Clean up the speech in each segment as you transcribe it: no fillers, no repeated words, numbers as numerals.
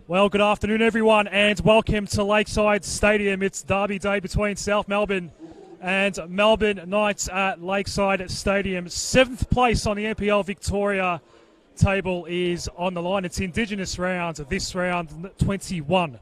Well, good afternoon, everyone, and welcome to Lakeside Stadium. It's derby day between South Melbourne and Melbourne Knights at Lakeside Stadium. 7th place on the NPL Victoria table is on the line. It's Indigenous round, this round 21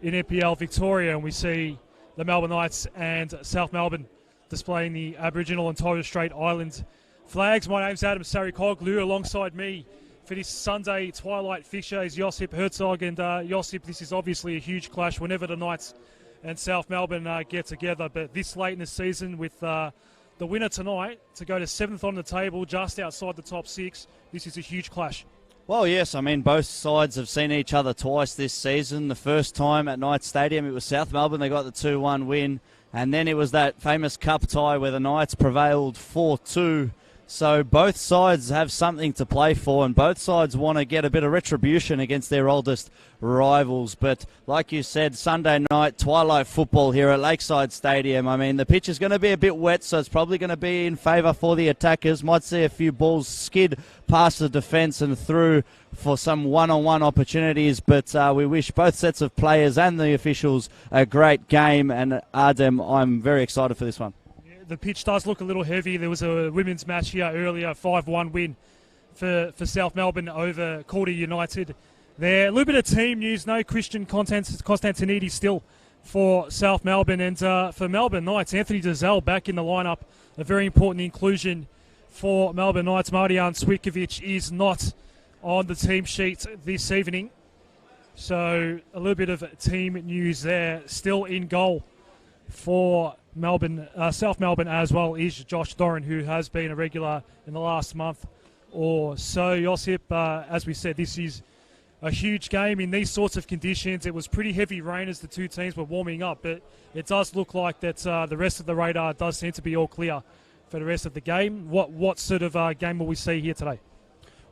in NPL Victoria, and we see the Melbourne Knights and South Melbourne displaying the Aboriginal and Torres Strait Island flags. My name's Adam Sarikoglu. Alongside me for this Sunday twilight fixture is Josip Herzog, and Josip, this is obviously a huge clash whenever the Knights and South Melbourne get together, but this late in the season with the winner tonight to go to 7th on the table, just outside the top 6, this is a huge clash. Well, yes, I mean, both sides have seen each other twice this season. The first time at Knights Stadium, it was South Melbourne. They got the 2-1 win, and then it was that famous cup tie where the Knights prevailed 4-2. So both sides have something to play for, and both sides want to get a bit of retribution against their oldest rivals. But like you said, Sunday night, twilight football here at Lakeside Stadium. I mean, the pitch is going to be a bit wet, so it's probably going to be in favour for the attackers. Might see a few balls skid past the defence and through for some one-on-one opportunities. But we wish both sets of players and the officials a great game. And Adem, I'm very excited for this one. The pitch does look a little heavy. There was a women's match here earlier, 5-1 win for South Melbourne over Calder United. There, a little bit of team news. No Christian Constantinides still for South Melbourne, and for Melbourne Knights, Anthony Dazelle back in the lineup. A very important inclusion for Melbourne Knights. Mardian Cvitkovic is not on the team sheet this evening, so a little bit of team news there. Still in goal for Melbourne, South Melbourne as well, is Josh Doran, who has been a regular in the last month or so. Josip, as we said, this is a huge game in these sorts of conditions. It was pretty heavy rain as the two teams were warming up, but it does look like that the rest of the radar does seem to be all clear for the rest of the game. What sort of game will we see here today?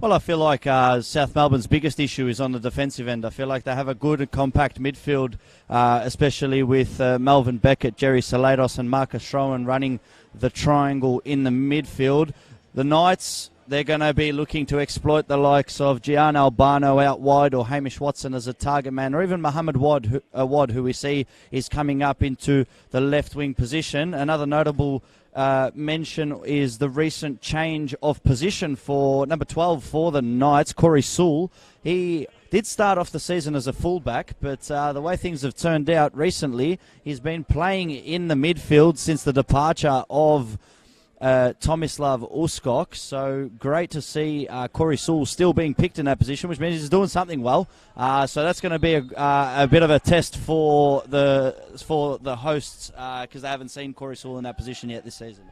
Well, I feel like South Melbourne's biggest issue is on the defensive end. I feel like they have a good and compact midfield, especially with Melvin Beckett, Jerry Salados and Marcus Schroen running the triangle in the midfield. The Knights, they're going to be looking to exploit the likes of Gian Albano out wide, or Hamish Watson as a target man, or even Mohammed Wad, who we see is coming up into the left wing position. Another notable mention is the recent change of position for number 12 for the Knights, Corey Sewell. He did start off the season as a fullback, but the way things have turned out recently, he's been playing in the midfield since the departure of Tomislav Uskok. So great to see Corey Sewell still being picked in that position, which means he's doing something well. So that's going to be a bit of a test for the hosts, because they haven't seen Corey Sewell in that position yet this season.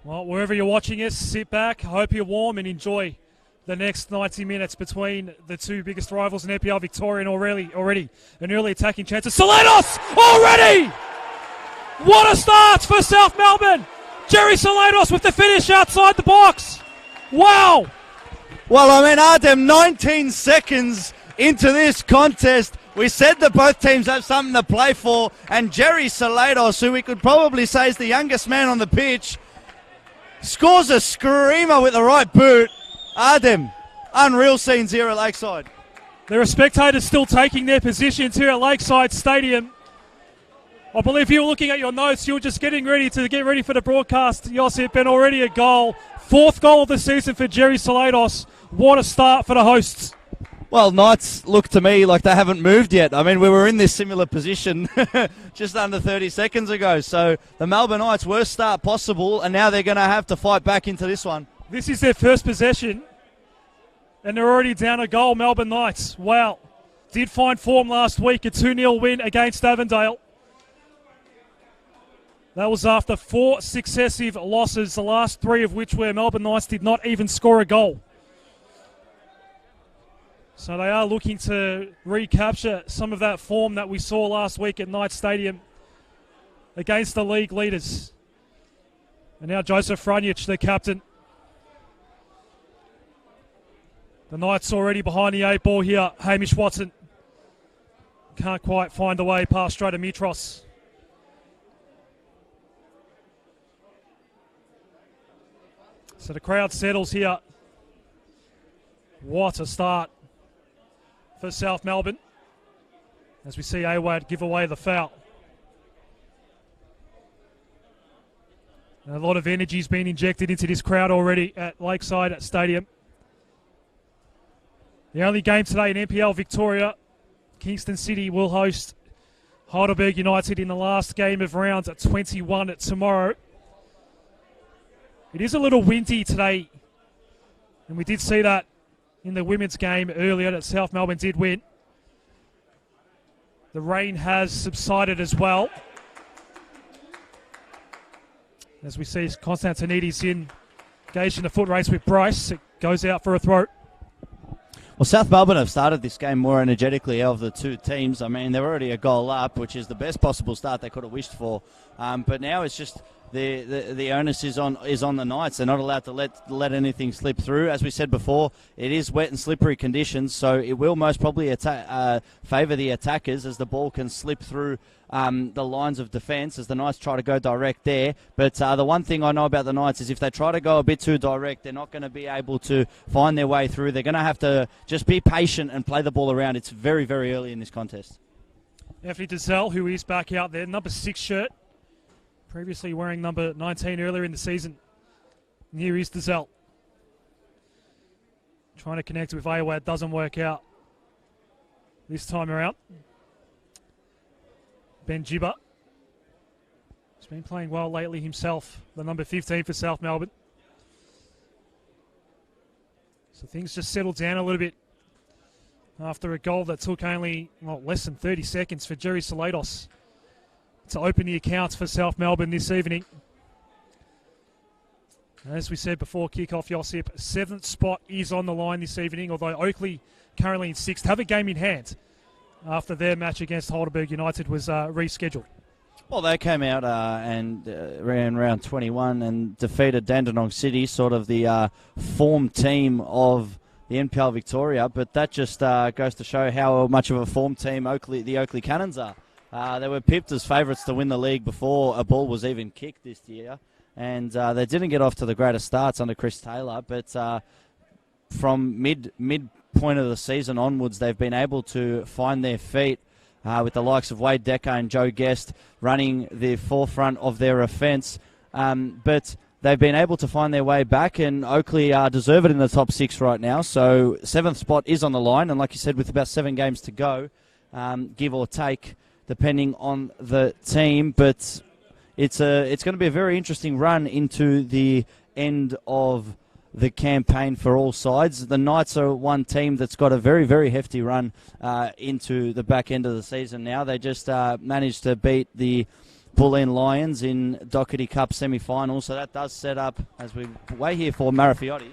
Well, wherever you're watching us, sit back, hope you're warm, and enjoy the next 90 minutes between the two biggest rivals in NPL Victoria, and already an early attacking chance. Salados already! What a start for South Melbourne! Jerry Salados with the finish outside the box. Wow! Well, I mean, Adem, 19 seconds into this contest, we said that both teams have something to play for, and Jerry Salados, who we could probably say is the youngest man on the pitch, scores a screamer with the right boot. Adem, unreal scenes here at Lakeside. There are spectators still taking their positions here at Lakeside Stadium. I believe you were looking at your notes. You were just getting ready for the broadcast, Josip, and already a goal. 4th goal of the season for Jerry Salados. What a start for the hosts. Well, Knights look to me like they haven't moved yet. I mean, we were in this similar position just under 30 seconds ago. So the Melbourne Knights' worst start possible, and now they're going to have to fight back into this one. This is their first possession, and they're already down a goal, Melbourne Knights. Wow. Did find form last week, a 2-0 win against Avondale. That was after 4 successive losses, the last 3 of which where Melbourne Knights did not even score a goal. So they are looking to recapture some of that form that we saw last week at Knights Stadium against the league leaders. And now Joseph Frantic, the captain. The Knights already behind the 8 ball here. Hamish Watson can't quite find a way past Strata Mitros. So the crowd settles here. What a start for South Melbourne. As we see Awad give away the foul. A lot of energy has been injected into this crowd already at Lakeside Stadium. The only game today in NPL Victoria, Kingston City will host Heidelberg United in the last game of rounds at 21 tomorrow. It is a little windy today, and we did see that in the women's game earlier that South Melbourne did win. The rain has subsided as well. As we see Constantinides engaged in a foot race with Bryce. It goes out for a throw. Well, South Melbourne have started this game more energetically of the two teams. I mean, they're already a goal up, which is the best possible start they could have wished for. But now it's just the onus is on the Knights. They're not allowed to let anything slip through. As we said before, it is wet and slippery conditions, so it will most probably favour the attackers as the ball can slip through the lines of defence as the Knights try to go direct there. But the one thing I know about the Knights is if they try to go a bit too direct, they're not going to be able to find their way through. They're going to have to just be patient and play the ball around. It's very, very early in this contest. Anthony Dazelle, who is back out there, number 6 shirt. Previously wearing number 19 earlier in the season. And here is Dazelle. Trying to connect with Awad, doesn't work out this time around. Ben Gibber. He's been playing well lately himself, the number 15 for South Melbourne. So things just settled down a little bit after a goal that took only less than 30 seconds for Jerry Salados to open the accounts for South Melbourne this evening. As we said before kick-off, Josip, 7th spot is on the line this evening, although Oakley currently in 6th have a game in hand after their match against Heidelberg United was rescheduled. Well, they came out and ran round 21 and defeated Dandenong City, sort of the form team of the NPL Victoria, but that just goes to show how much of a form team the Oakley Cannons are. They were pipped as favourites to win the league before a ball was even kicked this year, and they didn't get off to the greatest starts under Chris Taylor, but from mid-point of the season onwards, they've been able to find their feet with the likes of Wade Decker and Joe Guest running the forefront of their offence, but they've been able to find their way back, and Oakley are deserved in the top 6 right now, so 7th spot is on the line, and like you said, with about 7 games to go, give or take, depending on the team, but it's going to be a very interesting run into the end of the campaign for all sides. The Knights are one team that's got a very, very hefty run into the back end of the season now. They just managed to beat the Bulleen Lions in Doherty Cup semi-final, so that does set up, as we wait here for Marafiotti.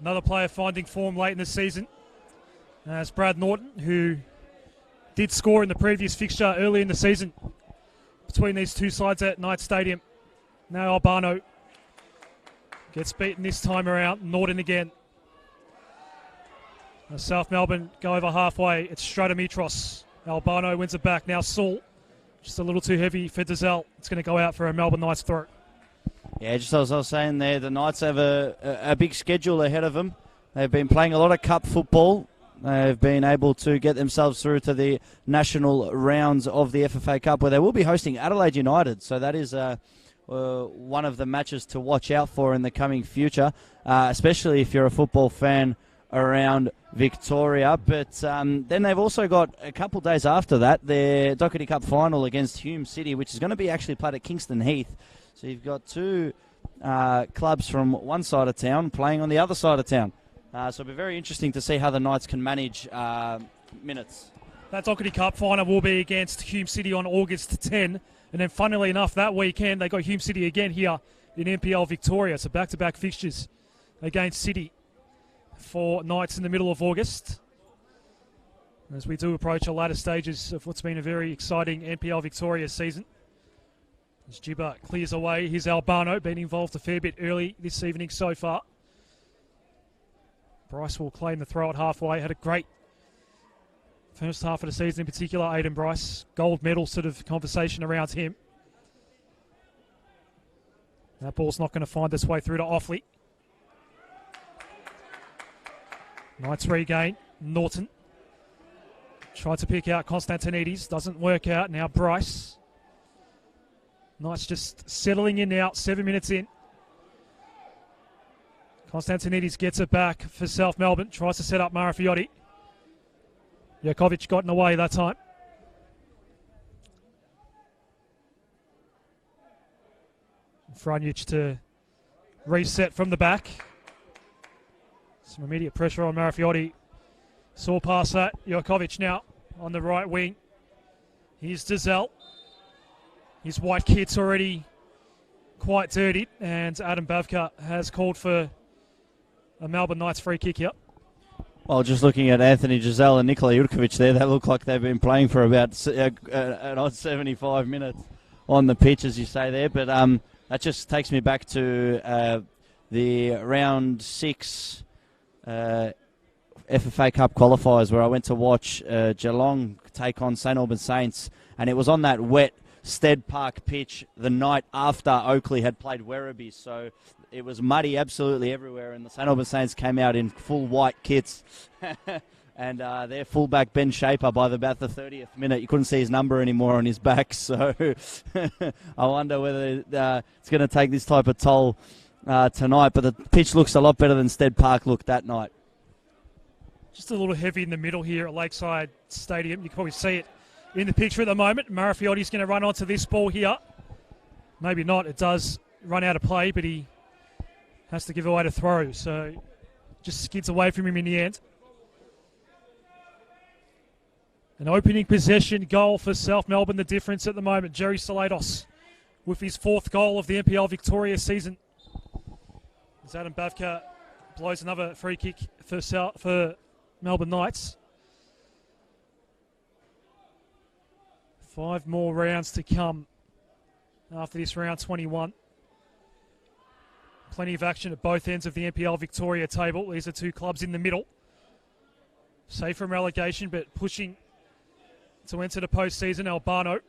Another player finding form late in the season. It's Brad Norton, who did score in the previous fixture early in the season between these two sides at Knight Stadium. Now Albano gets beaten this time around. Norton again. South Melbourne go over halfway. It's Stratomitros. Albano wins it back. Now Saul. Just a little too heavy for Dazelle. It's going to go out for a Melbourne Knights throw. Yeah, just as I was saying there, the Knights have a big schedule ahead of them. They've been playing a lot of cup football. They've been able to get themselves through to the national rounds of the FFA Cup, where they will be hosting Adelaide United. So that is one of the matches to watch out for in the coming future, especially if you're a football fan around Victoria. But then they've also got a couple days after that their Doherty Cup final against Hume City, which is going to be actually played at Kingston Heath. So you've got two clubs from one side of town playing on the other side of town. So it'll be very interesting to see how the Knights can manage minutes. That Doherty Cup final will be against Hume City on August 10. And then funnily enough, that weekend they got Hume City again here in NPL Victoria. So back-to-back fixtures against City for Knights in the middle of August. As we do approach the latter stages of what's been a very exciting NPL Victoria season. As Gibber clears away his Albano, been involved a fair bit early this evening so far. Bryce will claim the throw at halfway. Had a great first half of the season in particular, Aiden Bryce. Gold medal sort of conversation around him. That ball's not going to find its way through to Offley. Knights regain. Norton. Tried to pick out Konstantinides. Doesn't work out. Now Bryce. Knights just settling in now. 7 minutes in. Konstantinides gets it back for South Melbourne. Tries to set up Marafiotti. Jokovic got in the way that time. Frantic to reset from the back. Some immediate pressure on Marafiotti. Saw past that. Jokovic now on the right wing. Here's Dazelle. His white kit's already quite dirty, and Adam Bavka has called for a Melbourne Knights free kick here. Well, just looking at Anthony Giselle and Nikola Jurkovic there, they look like they've been playing for about an odd 75 minutes on the pitch, as you say there. But that just takes me back to the round 6 FFA Cup qualifiers, where I went to watch Geelong take on St Albans Saints, and it was on that wet Stead Park pitch the night after Oakley had played Werribee, so it was muddy absolutely everywhere, and the St Albans Saints came out in full white kits. And their fullback Ben Shaper, by about the 30th minute, you couldn't see his number anymore on his back, so I wonder whether it's going to take this type of toll tonight, but the pitch looks a lot better than Stead Park looked that night. Just a little heavy in the middle here at Lakeside Stadium. You can probably see it in the picture at the moment. Marafiotti's going to run onto this ball here. Maybe not. It does run out of play, but he has to give away to throw. So just skids away from him in the end. An opening possession goal for South Melbourne. The difference at the moment. Jerry Salados with his 4th goal of the NPL Victoria season. As Adam Bavka blows another free kick for Melbourne Knights. 5 more rounds to come after this round 21. Plenty of action at both ends of the NPL Victoria table. These are 2 clubs in the middle. Safe from relegation, but pushing to enter the postseason. Albano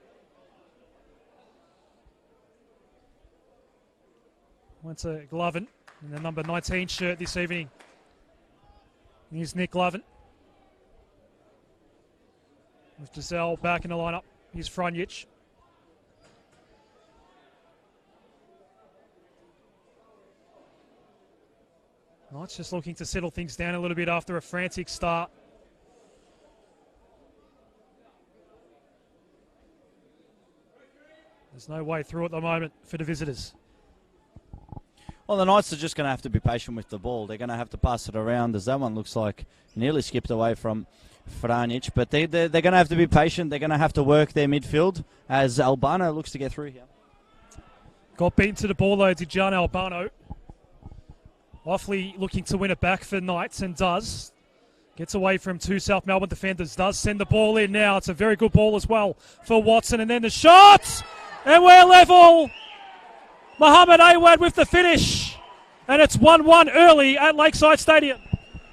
went to Glovin in the number 19 shirt this evening. Here's Nick Glovin. With Giselle back in the lineup. Here's Frantic. Knights just looking to settle things down a little bit after a frantic start. There's no way through at the moment for the visitors. Well, the Knights are just going to have to be patient with the ball. They're going to have to pass it around, as that one looks like nearly skipped away from Frantic. But they're going to have to be patient. They're going to have to work their midfield as Albano looks to get through here. Got beaten to the ball though, did John Albano. Awfully looking to win it back for Knights, and does. Gets away from 2 South Melbourne defenders. Does send the ball in now. It's a very good ball as well for Watson. And then the shot! And we're level! Mohammed Awad with the finish. And it's 1-1 early at Lakeside Stadium.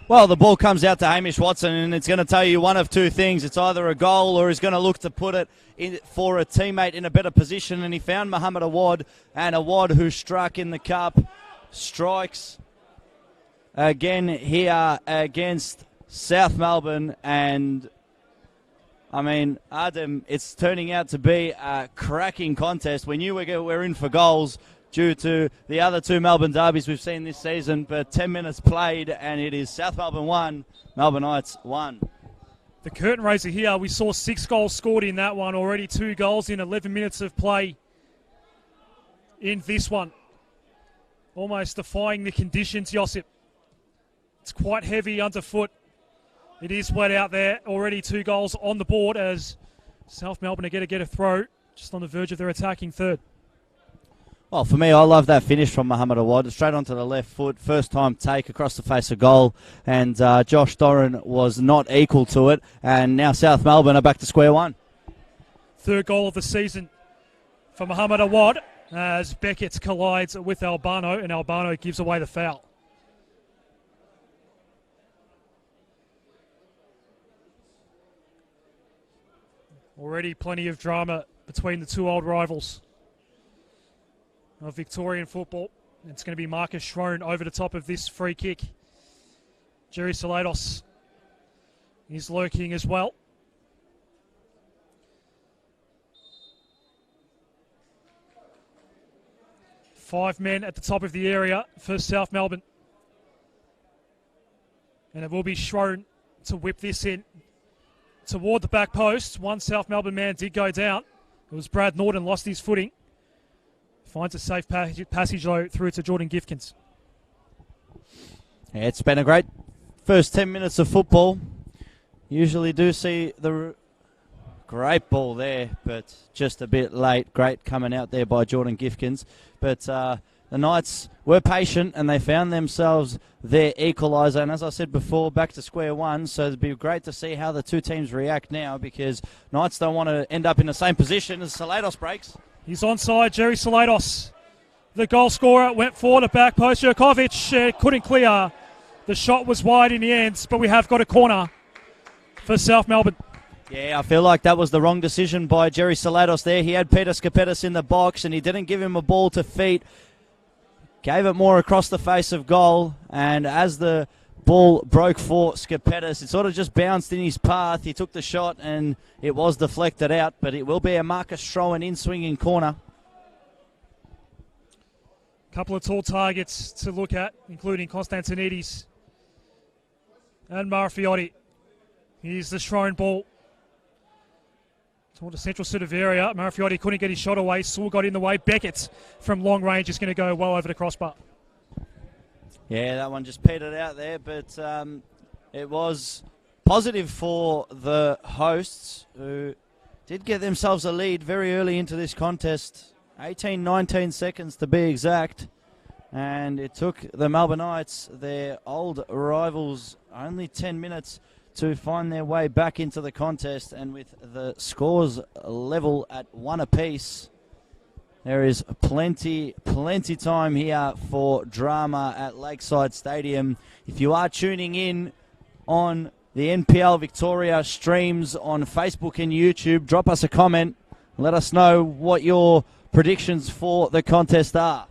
Well, the ball comes out to Hamish Watson, and it's going to tell you one of 2 things. It's either a goal, or he's going to look to put it in for a teammate in a better position. And he found Mohammed Awad, and Awad, who struck in the cup, strikes again here against South Melbourne. And I mean, Adam, it's turning out to be a cracking contest. We knew we're in for goals due to the other 2 Melbourne derbies we've seen this season, but 10 minutes played, and it is South Melbourne 1, Melbourne Knights 1. The curtain raiser here, we saw 6 goals scored in that one, already 2 goals in 11 minutes of play in this one. Almost defying the conditions, Josip. It's quite heavy underfoot. It is wet out there. Already 2 goals on the board as South Melbourne are going to get a throw just on the verge of their attacking third. Well, for me, I love that finish from Mohammed Awad. Straight onto the left foot, first time take across the face of goal. And Josh Doran was not equal to it. And now South Melbourne are back to square one. 3rd goal of the season for Mohammed Awad as Beckett collides with Albano, and Albano gives away the foul. Already plenty of drama between the 2 old rivals of Victorian football. It's going to be Marcus Schroen over the top of this free kick. Jerry Salados is lurking as well. 5 men at the top of the area for South Melbourne. And it will be Schroen to whip this in toward the back post. One South Melbourne man did go down. It was Brad Norton, lost his footing. Finds a safe passage though through to Jordan Gifkins. Yeah, it's been a great first 10 minutes of football. Usually do see the great ball there, but just a bit late. Great coming out there by Jordan Gifkins. But the Knights were patient and they found themselves their equaliser. And as I said before, back to square one. So it'd be great to see how the two teams react now, because Knights don't want to end up in the same position as Salados breaks. He's onside, Jerry Salados. The goal scorer went forward at back post. Jurkovic couldn't clear. The shot was wide in the end, but we have got a corner for South Melbourne. Yeah, I feel like that was the wrong decision by Jerry Salados there. He had Peter Skapetis in the box and he didn't give him a ball to feet. Gave it more across the face of goal, and as the ball broke for Skapetis, it sort of just bounced in his path. He took the shot and it was deflected out, but it will be a Marcus Schroen in-swinging corner. Couple of tall targets to look at, including Konstantinidis and Marfiotti. Here's the Schroen ball toward the central sort of area. Marfiotti couldn't get his shot away. Saul got in the way. Beckett from long range is going to go well over the crossbar. Yeah, that one just petered out there, but it was positive for the hosts, who did get themselves a lead very early into this contest. 19 seconds to be exact. And it took the Melbourne Knights, their old rivals, only 10 minutes to find their way back into the contest. And with the scores level at 1 apiece, there is plenty time here for drama at Lakeside Stadium. If you are tuning in on the NPL Victoria streams on Facebook and YouTube, drop us a comment. Let us know what your predictions for the contest are.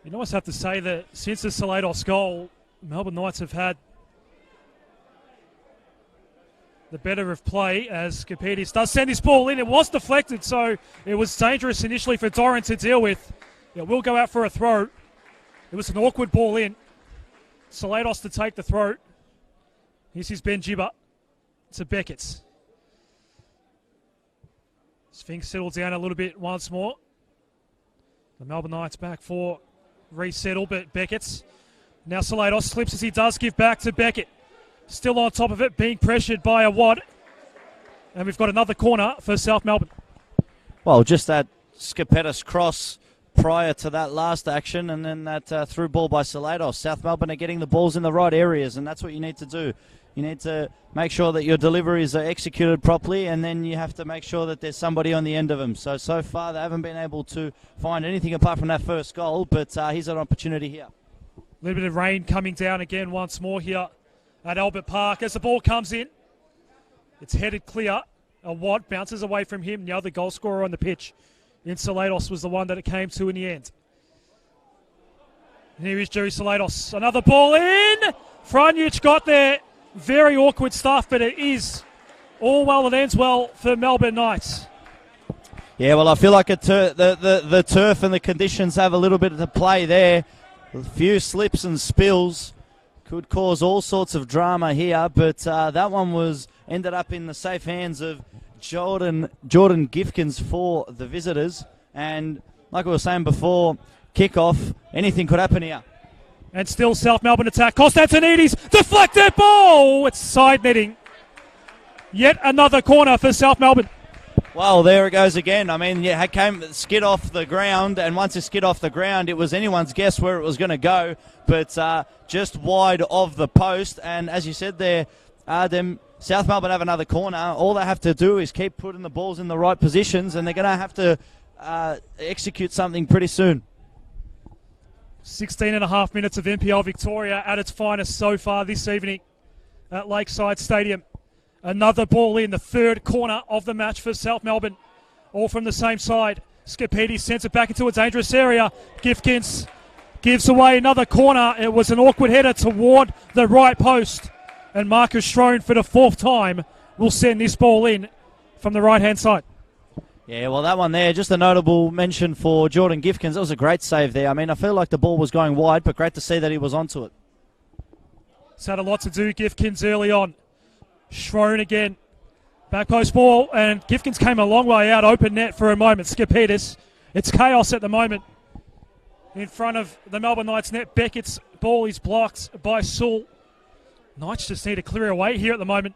You almost have to say that since the Salados goal, Melbourne Knights have had the better of play, as Kapidis does send this ball in. It was deflected, so it was dangerous initially for Doran to deal with. It will go out for a throw. It was an awkward ball in. Salados to take the throw. Here's his Ben Gibber to Beckett. Things settle down a little bit once more. The Melbourne Knights back for resettle, but Beckett's. Now Salados slips as he does give back to Beckett. Still on top of it, being pressured by a wad. And we've got another corner for South Melbourne. Well, just that Skapetis cross prior to that last action, and then that through ball by Salados. South Melbourne are getting the balls in the right areas, and that's what you need to do. You need to make sure that your deliveries are executed properly, and then you have to make sure that there's somebody on the end of them. So far, they haven't been able to find anything apart from that first goal, but here's an opportunity here. A little bit of rain coming down again once more here at Albert Park. As the ball comes in, it's headed clear. A wad bounces away from him. The other goal scorer on the pitch in Salados was the one that it came to in the end. And here is Jerry Salados. Another ball in. Frantic got there. Very awkward stuff, but it is all well that ends well for Melbourne Knights. Yeah, well, I feel like the turf and the conditions have a little bit to play there. A few slips and spills could cause all sorts of drama here, but that one ended up in the safe hands of Jordan Gifkins for the visitors. And like we were saying before, kickoff, anything could happen here. And still South Melbourne attack. Konstantinidis, deflected ball! It's side netting. Yet another corner for South Melbourne. Well, there it goes again. I mean, yeah, it came skid off the ground, and once it skid off the ground, it was anyone's guess where it was going to go, but just wide of the post. And as you said there, South Melbourne have another corner. All they have to do is keep putting the balls in the right positions, and they're going to have to execute something pretty soon. 16 and a half minutes of NPL Victoria at its finest so far this evening at Lakeside Stadium. Another ball in the third corner of the match for South Melbourne. All from the same side. Skapidis sends it back into a dangerous area. Gifkins gives away another corner. It was an awkward header toward the right post. And Marcus Schroen for the fourth time will send this ball in from the right-hand side. Yeah, well, that one there, just a notable mention for Jordan Gifkins. That was a great save there. I mean, I feel like the ball was going wide, but great to see that he was onto it. It's had a lot to do, Gifkins, early on. Schroen again. Back post ball, and Gifkins came a long way out. Open net for a moment. Skipitis. It's chaos at the moment in front of the Melbourne Knights net. Beckett's ball is blocked by Sewell. Knights just need to clear away here at the moment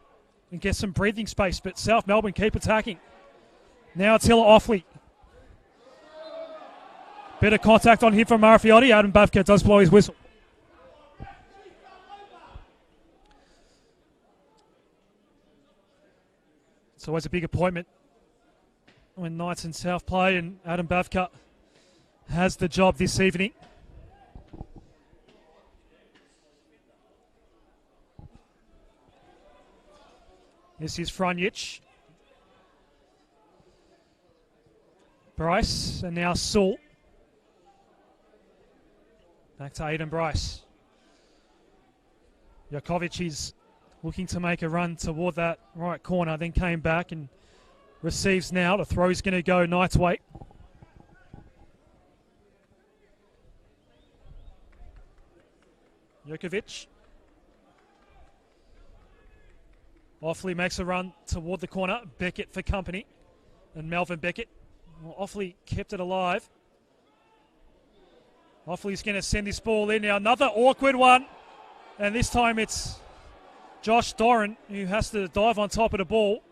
and get some breathing space, but South Melbourne keep attacking. Now it's Hilla Offley. Bit of contact on him from Marafiotti. Adam Bavka does blow his whistle. It's always a big appointment when Knights and South play, and Adam Bavka has the job this evening. This is Frantic. Bryce, and now Sewell. Back to Aiden Bryce. Jakovic is looking to make a run toward that right corner, then came back and receives now. The throw's going to go Knight's way. Jokovic. Offley makes a run toward the corner. Beckett for company. And Melvin Beckett. Well, Offley kept it alive. Offley's going to send this ball in now. Another awkward one. And this time it's Josh Doran who has to dive on top of the ball.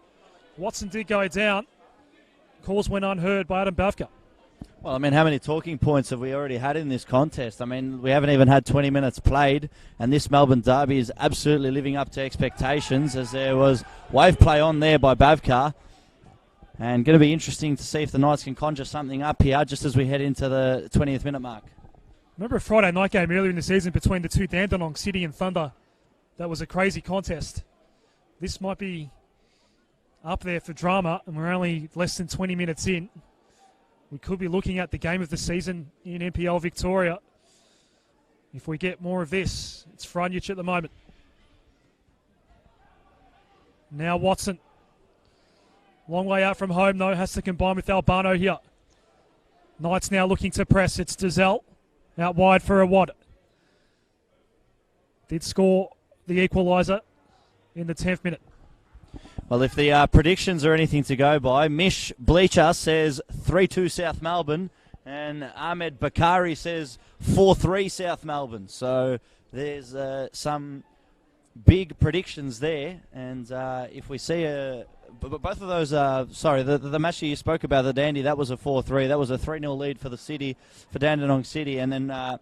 Watson did go down. Calls went unheard by Adam Bavka. Well, I mean, how many talking points have we already had in this contest? I mean, we haven't even had 20 minutes played, and this Melbourne derby is absolutely living up to expectations, as there was wave play on there by Bavka. And going to be interesting to see if the Knights can conjure something up here just as we head into the 20th minute mark. Remember a Friday night game earlier in the season between the two, Dandenong City and Thunder? That was a crazy contest. This might be up there for drama, and we're only less than 20 minutes in. We could be looking at the game of the season in NPL Victoria. If we get more of this, it's Frantic at the moment. Now Watson. Long way out from home, though. Has to combine with Albano here. Knights now looking to press. It's Dazelle. Out wide for a wad. Did score the equalizer in the 10th minute. Well, if the predictions are anything to go by, Mish Bleacher says 3-2 South Melbourne, and Ahmed Bakari says 4-3 South Melbourne. So there's some big predictions there, and if we see both of those, the match that you spoke about, the Dandy, that was a 4-3. That was a 3-0 lead for the city, for Dandenong City, and then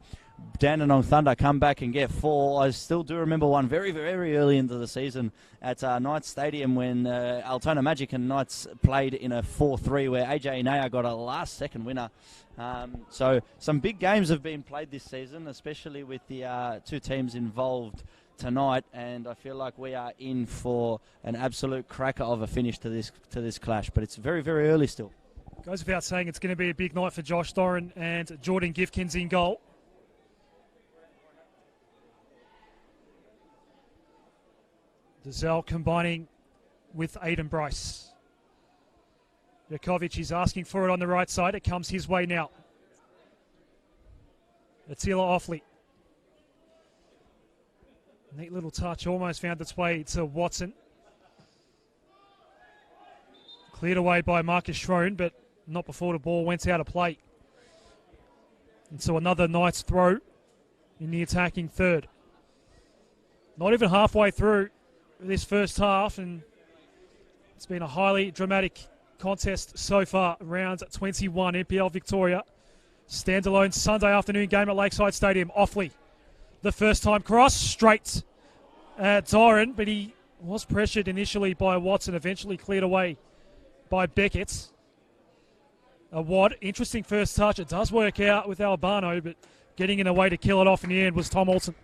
Dandenong Thunder come back and get 4. I still do remember one very, very early into the season at Knights Stadium when Altona Magic and Knights played in a 4-3 where AJ Inaya got a last-second winner. So some big games have been played this season, especially with the two teams involved tonight, and I feel like we are in for an absolute cracker of a finish to this clash, but it's very, very early still. Goes without saying it's going to be a big night for Josh Doran and Jordan Gifkins in goal. Dazelle combining with Aiden Bryce. Jakovic is asking for it on the right side. It comes his way now. Attila Offley. Neat little touch, almost found its way to Watson. Cleared away by Marcus Schroen, but not before the ball went out of play. And so another Knights throw in the attacking third. Not even halfway through this first half, and it's been a highly dramatic contest so far. Round 21, NPL Victoria. Standalone Sunday afternoon game at Lakeside Stadium. Offley. The first time cross, straight at Doran, but he was pressured initially by Watson, eventually cleared away by Beckett. A wad, interesting first touch. It does work out with Albano, but getting in a way to kill it off in the end was Tom Olsen.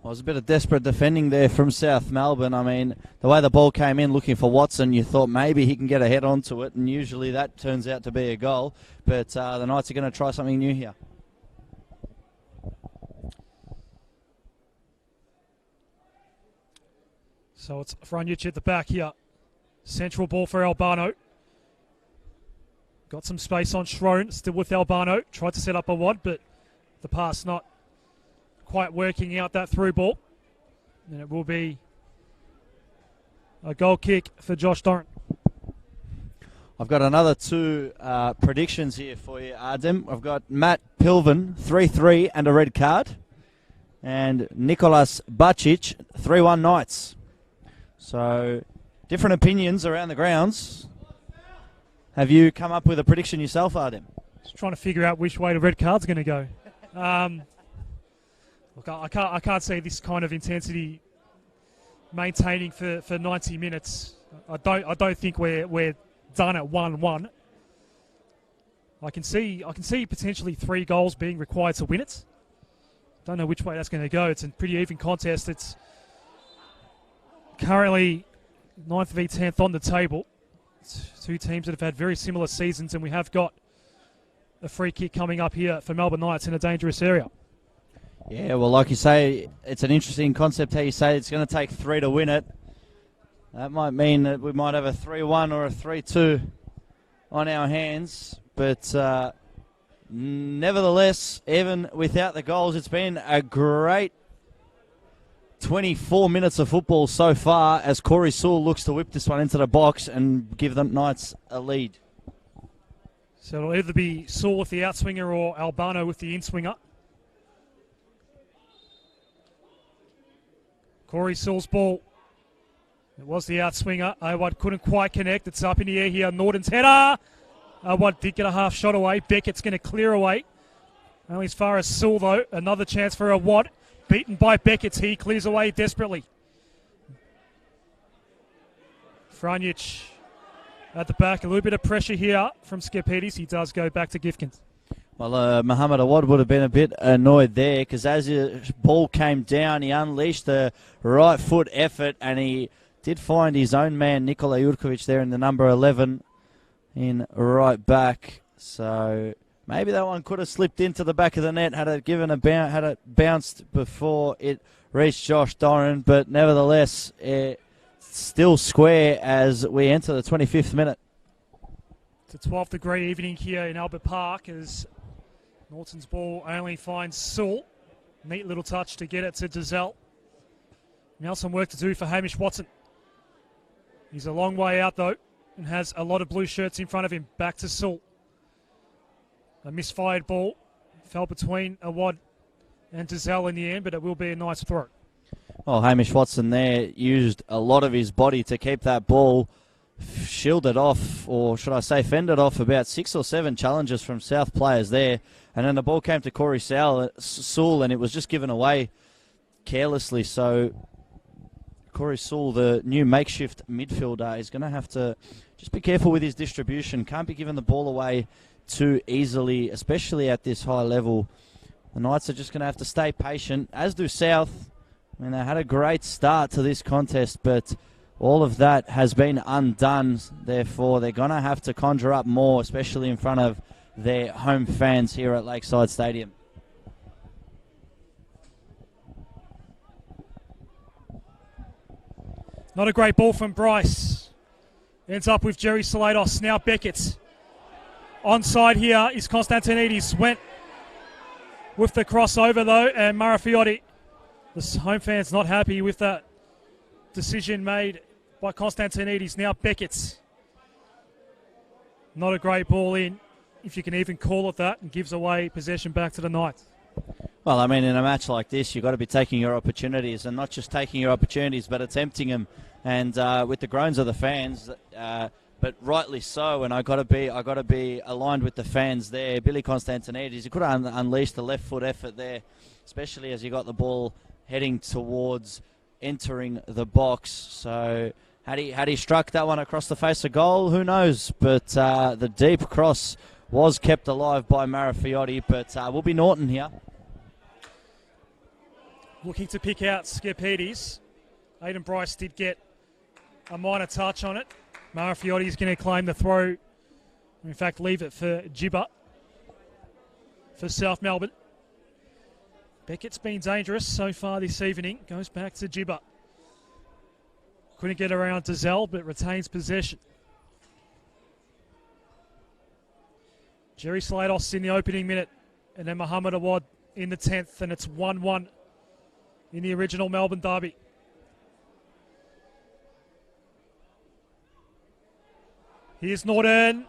Well, it was a bit of desperate defending there from South Melbourne. I mean, the way the ball came in looking for Watson, you thought maybe he can get a head onto it, and usually that turns out to be a goal. But the Knights are going to try something new here. So it's Frantic at the back here. Central ball for Albano. Got some space on Schroen, still with Albano. Tried to set up a wad, but the pass not quite working out that through ball. And it will be a goal kick for Josh Doran. I've got another two predictions here for you, Artem. I've got Matt Pilvin, 3-3 and a red card. And Nicolas Bacic, 3-1 Knights. So, different opinions around the grounds. Have you come up with a prediction yourself, Artem? Just trying to figure out which way the red card's going to go. Look, I can't see this kind of intensity maintaining for 90 minutes. I don't think we're done at 1-1. I can see potentially 3 goals being required to win it. Don't know which way that's going to go. It's a pretty even contest. It's currently 9th v 10th on the table. It's two teams that have had very similar seasons, and we have got a free kick coming up here for Melbourne Knights in a dangerous area. Yeah, well, like you say, it's an interesting concept how you say it's going to take 3 to win it. That might mean that we might have a 3-1 or a 3-2 on our hands. But nevertheless, even without the goals, it's been a great 24 minutes of football so far as Corey Sewell looks to whip this one into the box and give the Knights a lead. So it'll either be Sewell with the outswinger or Albano with the inswinger. Corey Sewell's ball. It was the outswinger. Awad couldn't quite connect. It's up in the air here. Norton's header. Awad did get a half shot away. Beckett's going to clear away. Only as far as Sewell, though. Another chance for Awad. Beaten by Beckett. He clears away desperately. Frantic at the back. A little bit of pressure here from Skepidis. He does go back to Gifkins. Well, Muhammad Awad would have been a bit annoyed there because as the ball came down, he unleashed the right foot effort and he did find his own man, Nikola Jurkovic, there in the number 11 in right back. So maybe that one could have slipped into the back of the net had it bounced before it reached Josh Doran. But nevertheless, it's still square as we enter the 25th minute. It's a 12th degree evening here in Albert Park as Norton's ball only finds Sewell. Neat little touch to get it to Dazelle. Now some work to do for Hamish Watson. He's a long way out though and has a lot of blue shirts in front of him. Back to Sewell. A misfired ball. Fell between Awad and Dazelle in the end, but it will be a nice throw. Well, Hamish Watson there used a lot of his body to keep that ball shielded off, or should I say fended off about 6 or 7 challenges from South players there. And then the ball came to Corey Sewell and it was just given away carelessly. So Corey Sewell, the new makeshift midfielder, is going to have to just be careful with his distribution. Can't be giving the ball away too easily, especially at this high level. The Knights are just going to have to stay patient, as do South. I mean, they had a great start to this contest, but all of that has been undone. Therefore, they're going to have to conjure up more, especially in front of their home fans here at Lakeside Stadium. Not a great ball from Bryce. Ends up with Jerry Salados. Now Beckett. Onside here is Konstantinidis. Went with the crossover though, and Marafiotti. The home fans not happy with that decision made by Konstantinidis. Now Beckett. Not a great ball in, if you can even call it that, and gives away possession back to the Knights. Well, I mean, in a match like this, you've got to be taking your opportunities, and not just taking your opportunities, but attempting them. And with the groans of the fans, but rightly so. And I got to be aligned with the fans there. Billy Konstantinidis, he could have unleashed the left foot effort there, especially as you got the ball heading towards entering the box. So had he struck that one across the face of goal, who knows? But the deep cross was kept alive by Marafiotti. But will be Norton here. Looking to pick out Skepidis. Aidan Bryce did get a minor touch on it. Marafiotti is going to claim the throw. In fact, leave it for Gibber for South Melbourne. Beckett's been dangerous so far this evening. Goes back to Gibber. Couldn't get around Dazelle, but retains possession. Jerry Slados in the opening minute, and then Muhammad Awad in the 10th, and it's 1-1 in the original Melbourne derby. Here's Norton.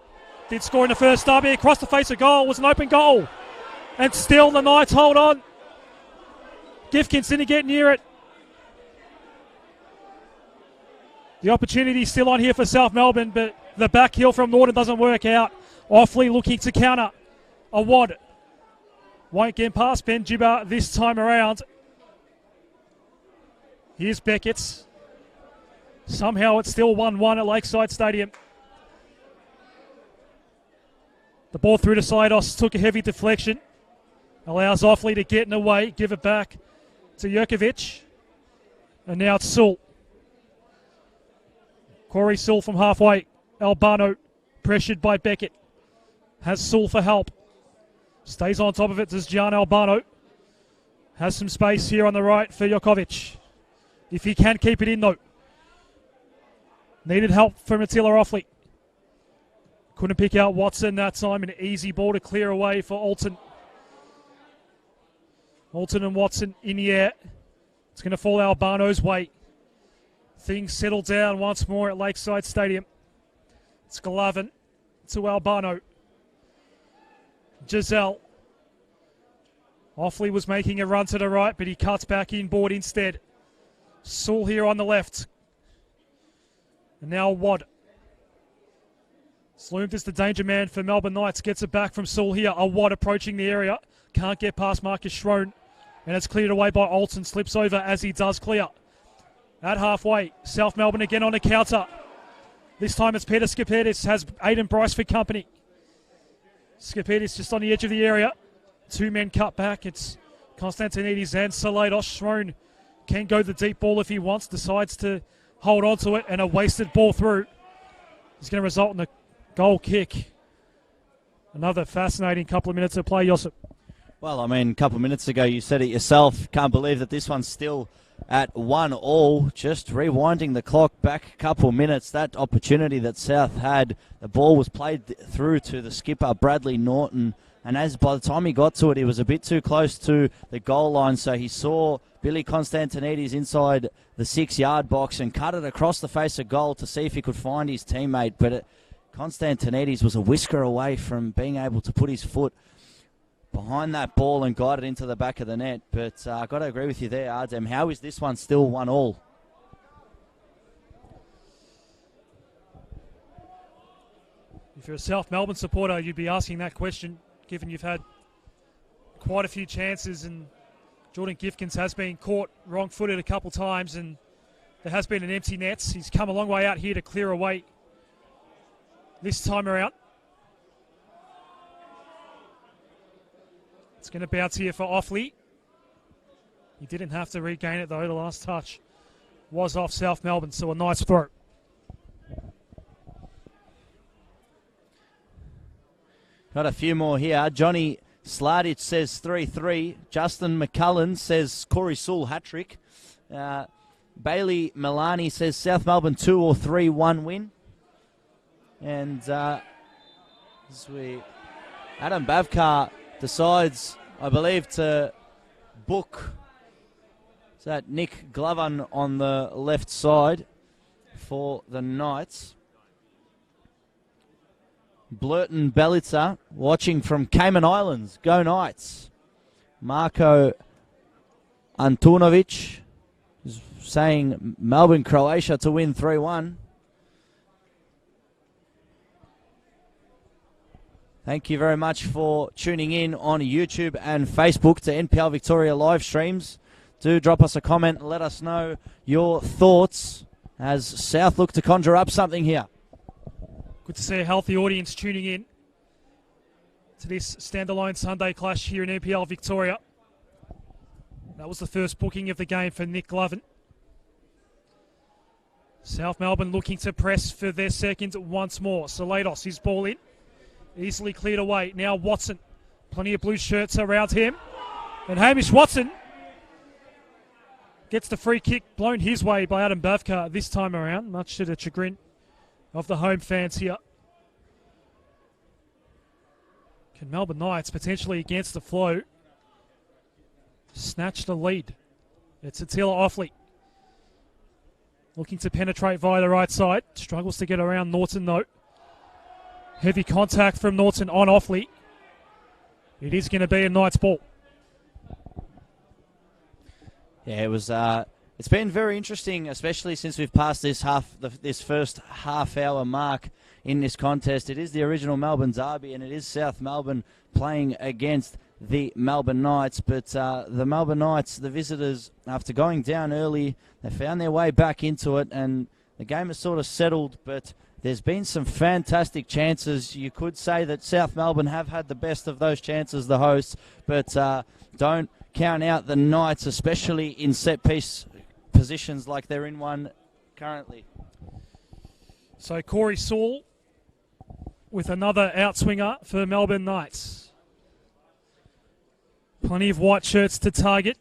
Did score in the first derby. Across the face of goal. Was an open goal. And still the Knights hold on. Gifkins didn't get near it. The opportunity still on here for South Melbourne, but the back heel from Norton doesn't work out. Offley looking to counter. Awad won't get past Ben Jibba this time around. Here's Beckett's. Somehow it's still 1-1 at Lakeside Stadium. The ball through to Slados, took a heavy deflection. Allows Offley to get in the way, give it back to Jurkovic. And now it's Sewell. Corey Sewell from halfway. Albano pressured by Beckett. Has Sewell for help. Stays on top of it, does Gian Albano. Has some space here on the right for Jurkovic. If he can keep it in though. Needed help from Attila Offley. Couldn't pick out Watson that time. An easy ball to clear away for Alton. Alton and Watson in the air. It's going to fall Albano's way. Things settle down once more at Lakeside Stadium. It's Glavin to Albano. Giselle. Offley was making a run to the right, but he cuts back inboard instead. Sewell here on the left. And now Wad. Sloomed is the danger man for Melbourne Knights. Gets it back from Sewell here. Awad approaching the area. Can't get past Marcus Schroen. And it's cleared away by Alton. Slips over as he does clear. At halfway, South Melbourne again on a counter. This time it's Peter Skipidis. Has Aiden Bryce for company. Skipidis just on the edge of the area. Two men cut back. It's Konstantinidis and Salados. Schroen can go the deep ball if he wants. Decides to hold on to it. And a wasted ball through. It's going to result in a goal kick. Another fascinating couple of minutes of play, Josip. Well, I mean, a couple of minutes ago you said it yourself. Can't believe that this one's still at 1-1. Just rewinding the clock back a couple of minutes. That opportunity that South had, the ball was played through to the skipper, Bradley Norton. And as by the time he got to it, he was a bit too close to the goal line. So he saw Billy Konstantinidis inside the 6-yard box and cut it across the face of goal to see if he could find his teammate. But Konstantinidis was a whisker away from being able to put his foot behind that ball and guide it into the back of the net. But I've got to agree with you there, Ardem. How is this one still 1-1? If you're a South Melbourne supporter, you'd be asking that question, given you've had quite a few chances and Jordan Gifkins has been caught wrong-footed a couple times and there has been an empty net. He's come a long way out here to clear away this time around. It's going to bounce here for Offley. He didn't have to regain it though. The last touch was off South Melbourne, so a nice throw. Got a few more here. Johnny Sladich says 3-3. Justin McCullen says Corey Sewell hat-trick. Bailey Milani says South Melbourne 2 or 3-1 win. And Adam Bavkar decides, I believe, to book that Nick Glavin on the left side for the Knights. Blurton Belica watching from Cayman Islands. Go Knights. Marko Antunovic is saying Melbourne, Croatia to win 3-1. Thank you very much for tuning in on YouTube and Facebook to NPL Victoria live streams. Do drop us a comment and let us know your thoughts as South look to conjure up something here. Good to see a healthy audience tuning in to this standalone Sunday clash here in NPL Victoria. That was the first booking of the game for Nick Glavin. South Melbourne looking to press for their second once more. Salados, his ball in. Easily cleared away. Now Watson. Plenty of blue shirts around him. And Hamish Watson gets the free kick blown his way by Adam Bavkar this time around, much to the chagrin of the home fans here. Can Melbourne Knights potentially against the flow snatch the lead? It's Attila Offley looking to penetrate via the right side. Struggles to get around Norton though. Heavy contact from Norton on Offley. It is going to be a Knights ball. Yeah, it was. It's been very interesting, especially since we've passed this first half-hour mark in this contest. It is the original Melbourne derby, and it is South Melbourne playing against the Melbourne Knights. But the Melbourne Knights, the visitors, after going down early, they found their way back into it, and the game has sort of settled. But there's been some fantastic chances. You could say that South Melbourne have had the best of those chances, the hosts, but don't count out the Knights, especially in set-piece positions like they're in one currently. So Corey Saul with another outswinger for Melbourne Knights. Plenty of white shirts to target.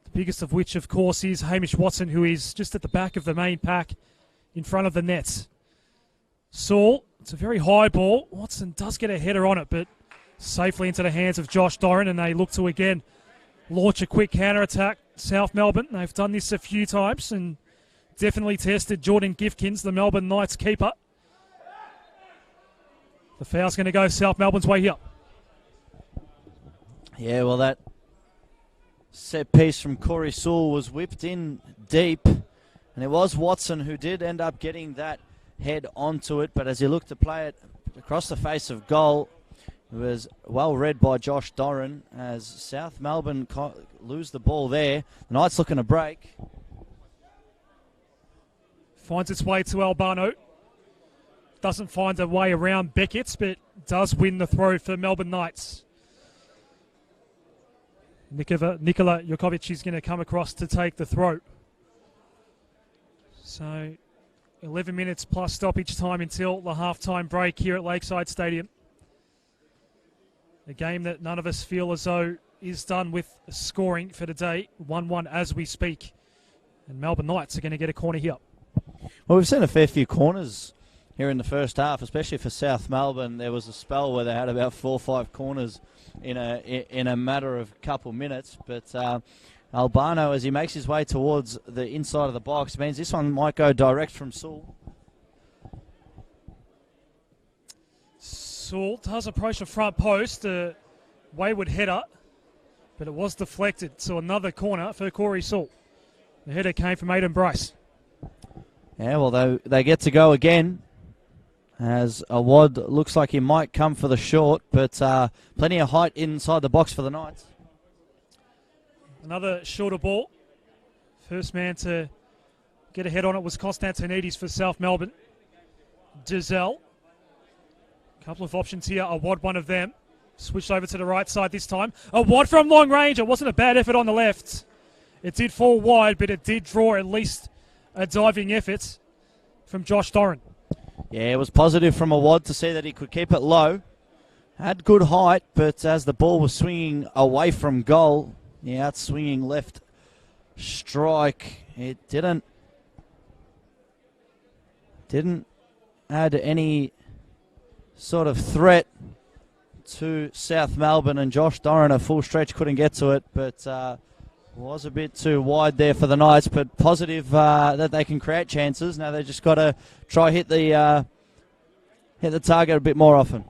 The biggest of which, of course, is Hamish Watson, who is just at the back of the main pack in front of the nets. Saul, it's a very high ball. Watson does get a header on it, but safely into the hands of Josh Doran, and they look to again launch a quick counter-attack. South Melbourne, they've done this a few times and definitely tested Jordan Gifkins, the Melbourne Knights keeper. The foul's going to go South Melbourne's way here. Yeah, well, that set piece from Corey Saul was whipped in deep, and it was Watson who did end up getting that head onto it, but as he looked to play it across the face of goal, it was well read by Josh Doran as South Melbourne lose the ball there. The Knights looking to break. Finds its way to Albano. Doesn't find a way around Beckett's, but does win the throw for Melbourne Knights. Nikola Jokovic is going to come across to take the throw. So 11 minutes plus stoppage time until the halftime break here at Lakeside Stadium. A game that none of us feel as though is done with scoring for today. 1-1 as we speak. And Melbourne Knights are going to get a corner here. Well, we've seen a fair few corners here in the first half, especially for South Melbourne. There was a spell where they had about 4 or 5 corners in a matter of a couple minutes. But Albano, as he makes his way towards the inside of the box, means this one might go direct from Saul. Saul does approach the front post, a wayward header, but it was deflected. So another corner for Corey Saul. The header came from Aidan Bryce. Yeah, well, they get to go again, as Awad looks like he might come for the short, but plenty of height inside the box for the Knights. Another shorter ball. First man to get a head on it was Constantinides for South Melbourne. Giselle. Couple of options here. Awad, one of them. Switched over to the right side this time. Awad from long range. It wasn't a bad effort on the left. It did fall wide, but it did draw at least a diving effort from Josh Doran. Yeah, it was positive from Awad to see that he could keep it low. Had good height, but as the ball was swinging away from goal, the out-swinging left strike, it didn't add any sort of threat to South Melbourne, and Josh Doran, a full stretch, couldn't get to it, but was a bit too wide there for the Knights, but positive that they can create chances. Now they just got to try hit the target a bit more often.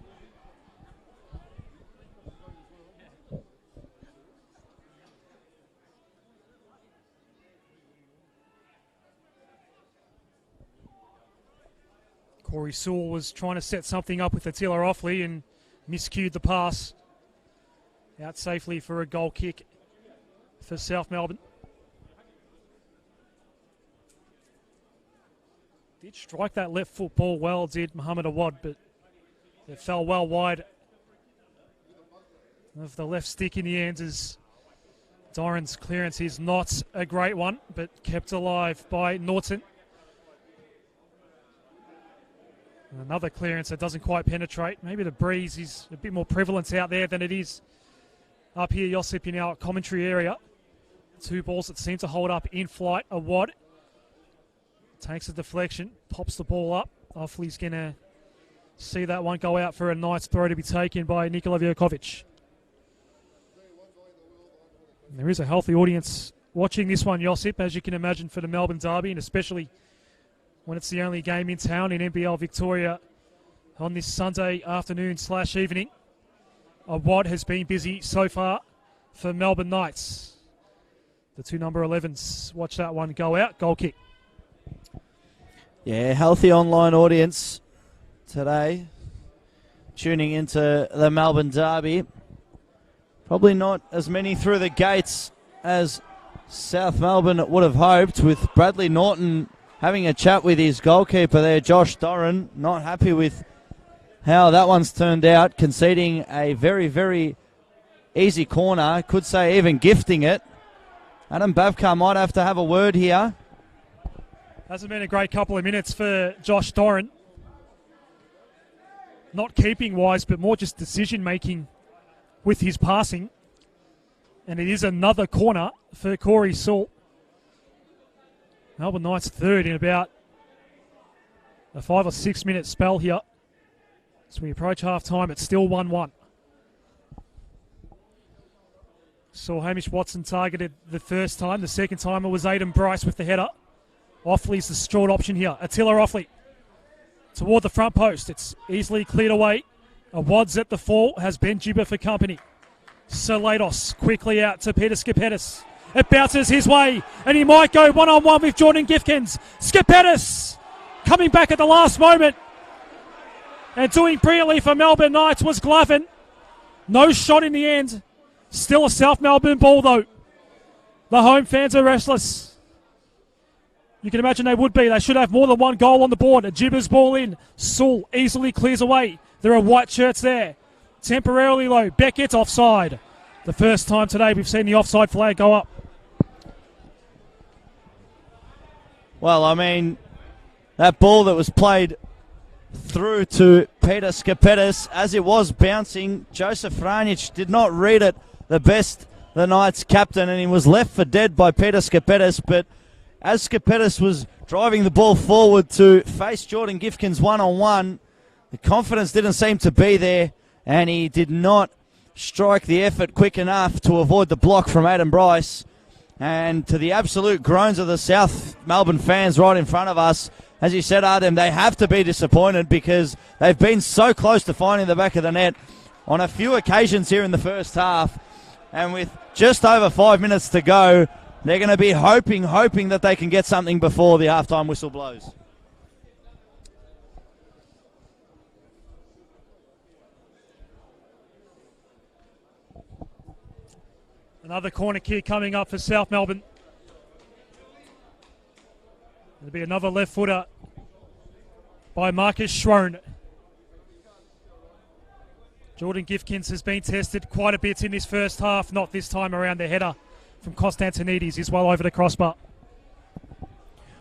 Corey Saul was trying to set something up with Attila Offley and miscued the pass. Out safely for a goal kick for South Melbourne. Did strike that left foot ball well, did Mohamed Awad, but it fell well wide of the left stick in the end, as Doran's clearance is not a great one, but kept alive by Norton. And another clearance that doesn't quite penetrate. Maybe the breeze is a bit more prevalent out there than it is up here, Josip, in our commentary area. 2 balls that seem to hold up in flight. Awad takes a deflection, pops the ball up. Offley's going to see that one go out for a nice throw to be taken by Nikola Vjokovic. There is a healthy audience watching this one, Josip, as you can imagine, for the Melbourne Derby, and especially when it's the only game in town in NPL Victoria on this Sunday afternoon/evening. A wad has been busy so far for Melbourne Knights. The two number 11s watch that one go out. Goal kick. Yeah, healthy online audience today tuning into the Melbourne Derby. Probably not as many through the gates as South Melbourne would have hoped, with Bradley Norton having a chat with his goalkeeper there, Josh Doran. Not happy with how that one's turned out, conceding a very, very easy corner. Could say even gifting it. Adam Babkar might have to have a word here. Hasn't been a great couple of minutes for Josh Doran. Not keeping wise, but more just decision making with his passing. And it is another corner for Corey Salt. Melbourne Knights third in about a 5 or 6 minute spell here. As we approach half time, it's still 1-1. Saw Hamish Watson targeted the first time. The second time it was Aidan Bryce with the header. Offley's the short option here. Attila Offley toward the front post. It's easily cleared away. A Wads at the fall has Ben Gibber for company. Salados quickly out to Peter Skipetis. It bounces his way, and he might go one-on-one with Jordan Gifkins. Skipetis coming back at the last moment. And doing brilliantly for Melbourne Knights was Glovin. No shot in the end. Still a South Melbourne ball, though. The home fans are restless. You can imagine they would be. They should have more than one goal on the board. A Gibber's ball in. Sewell easily clears away. There are white shirts there. Temporarily low. Beckett's offside. The first time today we've seen the offside flag go up. Well, I mean, that ball that was played through to Peter Skipetis, as it was bouncing, Joseph Frantic did not read it the best, the Knights captain, and he was left for dead by Peter Skipetis. But as Skipetis was driving the ball forward to face Jordan Gifkins one-on-one, the confidence didn't seem to be there, and he did not strike the effort quick enough to avoid the block from Adam Bryce. And to the absolute groans of the South Melbourne fans right in front of us, as you said, Adam, they have to be disappointed because they've been so close to finding the back of the net on a few occasions here in the first half. And with just over 5 minutes to go, they're going to be hoping that they can get something before the halftime whistle blows. Another corner kick coming up for South Melbourne. There'll be another left footer by Marcus Schroen. Jordan Gifkins has been tested quite a bit in this first half. Not this time around. The header from Constantinides is well over the crossbar.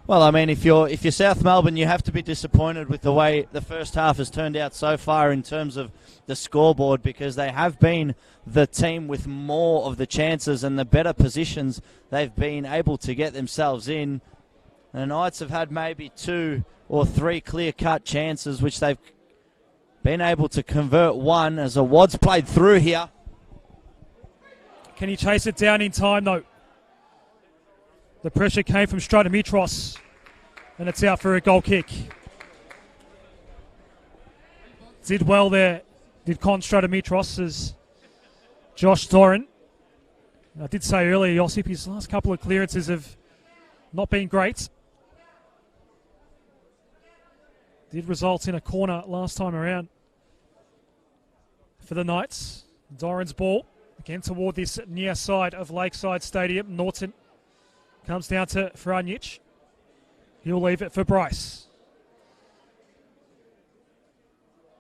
Well, I mean, if you're South Melbourne, you have to be disappointed with the way the first half has turned out so far in terms of the scoreboard, because they have been the team with more of the chances and the better positions they've been able to get themselves in. The Knights have had maybe 2 or 3 clear-cut chances, which they've been able to convert one as a Wads played through here. Can he chase it down in time, though? The pressure came from Stratomitros, and it's out for a goal kick. Did well there, did Con Stratomitros, as Josh Doran. I did say earlier, Josip, his last couple of clearances have not been great. Did result in a corner last time around for the Knights. Doran's ball again toward this near side of Lakeside Stadium. Norton comes down to Franjic. He'll leave it for Bryce.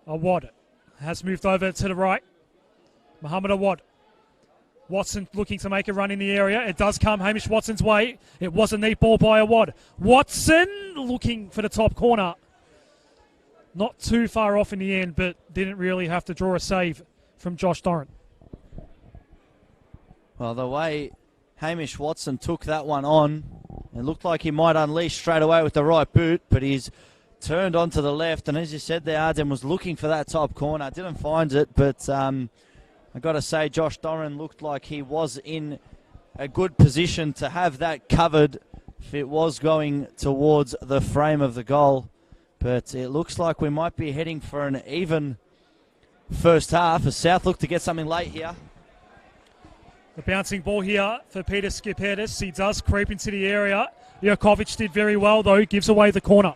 Awad has moved over to the right. Muhammad Awad. Watson looking to make a run in the area. It does come Hamish Watson's way. It was a neat ball by Awad. Watson looking for the top corner. Not too far off in the end, but didn't really have to draw a save from Josh Doran. Well, the way Hamish Watson took that one on, it looked like he might unleash straight away with the right boot, but he's turned onto the left, and as you said there, Arden was looking for that top corner. Didn't find it, but I've got to say Josh Doran looked like he was in a good position to have that covered if it was going towards the frame of the goal. But it looks like we might be heading for an even first half as South look to get something late here. The bouncing ball here for Peter Skipetis. He does creep into the area. Jokovic did very well, though. Gives away the corner.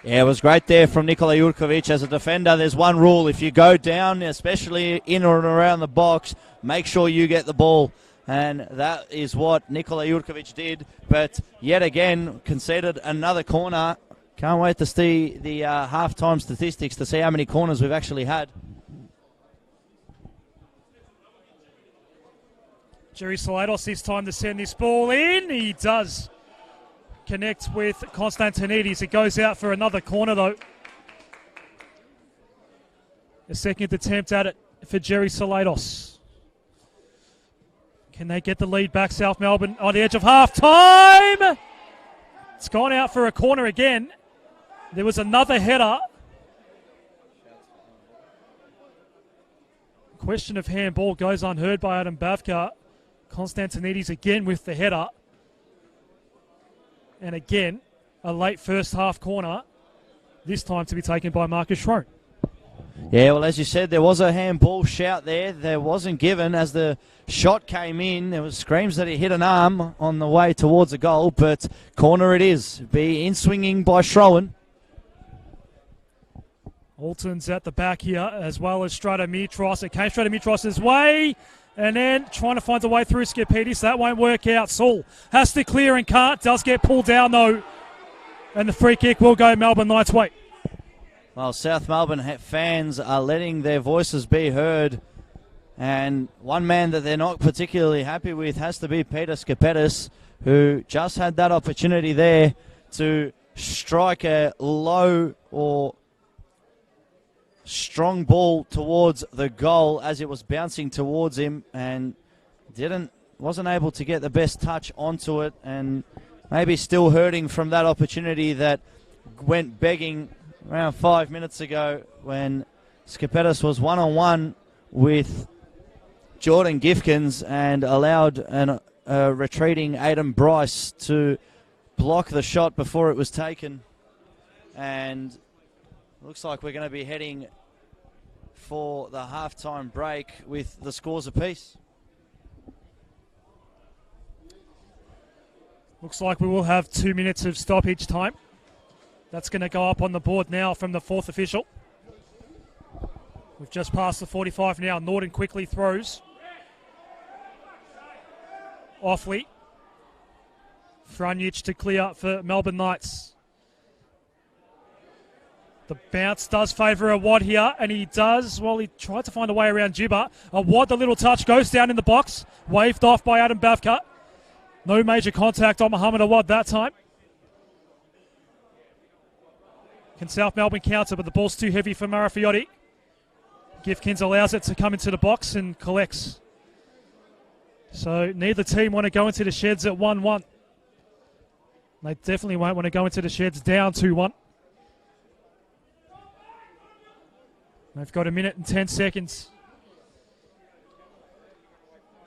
Yeah, it was great there from Nikola Jurkovic. As a defender, there's one rule. If you go down, especially in or around the box, make sure you get the ball. And that is what Nikola Jurkovic did. But yet again, conceded another corner. Can't wait to see the half-time statistics to see how many corners we've actually had. Jerry Salados this time to send this ball in. He does connect with Konstantinidis. It goes out for another corner, though. A second attempt at it for Jerry Salados. Can they get the lead back, South Melbourne, on the edge of half-time? It's gone out for a corner again. There was another header. Question of handball goes unheard by Adam Bavkar. Konstantinidis again with the header. And again, a late first half corner, this time to be taken by Marcus Schroen. Yeah, well, as you said, there was a handball shout there. There wasn't given as the shot came in. There was screams that he hit an arm on the way towards a goal, but corner it is. Be in swinging by Schroen. Alton's at the back here, as well as Stratomitros. It came Stratomitros' way, and then trying to find a way through Skipetis. That won't work out. Saul has to clear and can't. Does get pulled down, though. And the free kick will go Melbourne Knights' way. Well, South Melbourne fans are letting their voices be heard. And one man that they're not particularly happy with has to be Peter Skipetis, who just had that opportunity there to strike a low or strong ball towards the goal as it was bouncing towards him, and wasn't able to get the best touch onto it, and maybe still hurting from that opportunity that went begging around 5 minutes ago when Skipetis was one-on-one with Jordan Gifkins and allowed a retreating Aidan Bryce to block the shot before it was taken. And looks like we're going to be heading for the halftime break with the scores apiece. Looks like we will have 2 minutes of stoppage time. That's going to go up on the board now from the fourth official. We've just passed the 45 now. Norton quickly throws. Offley. Frantic to clear for Melbourne Knights. The bounce does favour Awad here, and he does, well, he tried to find a way around Jibba. Awad, the little touch, goes down in the box. Waved off by Adam Bavkar. No major contact on Mohammed Awad that time. Can South Melbourne counter, but the ball's too heavy for Marafiotti. Gifkins allows it to come into the box and collects. So neither team want to go into the sheds at 1-1. They definitely won't want to go into the sheds down 2-1. They've got 1 minute and 10 seconds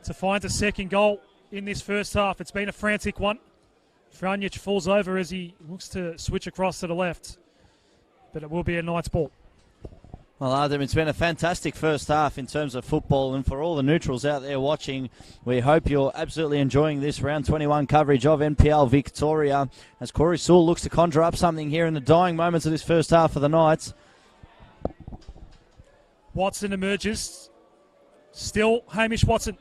to find a second goal in this first half. It's been a frantic one. Frantic falls over as he looks to switch across to the left. But it will be a Knights ball. Well, Adam, it's been a fantastic first half in terms of football, and for all the neutrals out there watching, we hope you're absolutely enjoying this round 21 coverage of NPL Victoria as Corey Sewell looks to conjure up something here in the dying moments of this first half for the Knights. Watson emerges. Still Hamish Watson.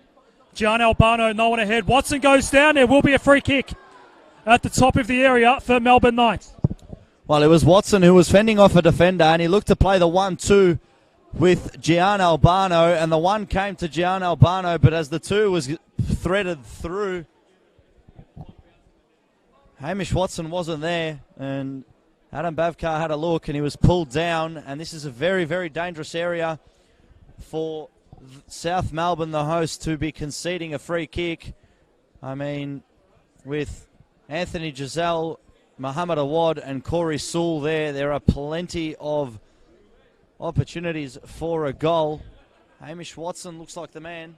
Gian Albano, no one ahead. Watson goes down. There will be a free kick at the top of the area for Melbourne Knights. Well, it was Watson who was fending off a defender, and he looked to play the 1-2 with Gian Albano, and the one came to Gian Albano, but as the two was threaded through, Hamish Watson wasn't there, and Adam Bavkar had a look, and he was pulled down, and this is a very, very dangerous area for South Melbourne, the host, to be conceding a free kick. I mean, with Anthony Giselle Muhammad Awad and Corey Sewell there. There are plenty of opportunities for a goal. Hamish Watson looks like the man.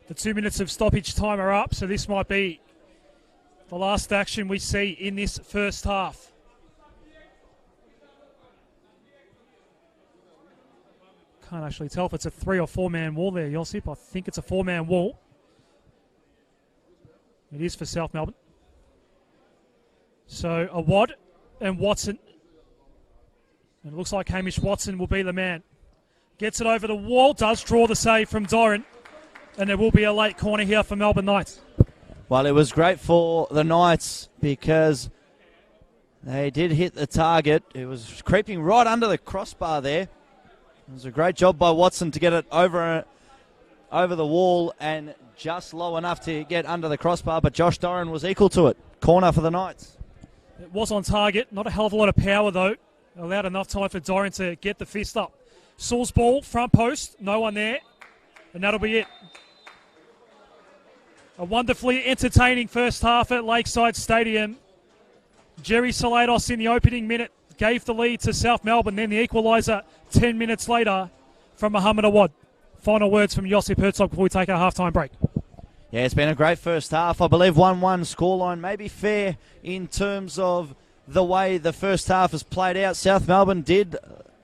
The 2 minutes of stoppage time are up, so this might be the last action we see in this first half. Can't actually tell if it's a 3 or 4 man wall there, Josip. I think it's a 4 man wall. It is for South Melbourne. So Awad and Watson. And it looks like Hamish Watson will be the man. Gets it over the wall, does draw the save from Doran. And there will be a late corner here for Melbourne Knights. Well, it was great for the Knights because they did hit the target. It was creeping right under the crossbar there. It was a great job by Watson to get it over the wall and just low enough to get under the crossbar, but Josh Doran was equal to it. Corner for the Knights. It was on target. Not a hell of a lot of power, though. Allowed enough time for Doran to get the fist up. Sewell's ball, front post. No one there. And that'll be it. A wonderfully entertaining first half at Lakeside Stadium. Jerry Salados in the opening minute gave the lead to South Melbourne. Then the equaliser 10 minutes later from Muhammad Awad. Final words from Josip Herzog before we take our halftime break. Yeah, it's been a great first half. I believe 1-1 scoreline may be fair in terms of the way the first half has played out. South Melbourne did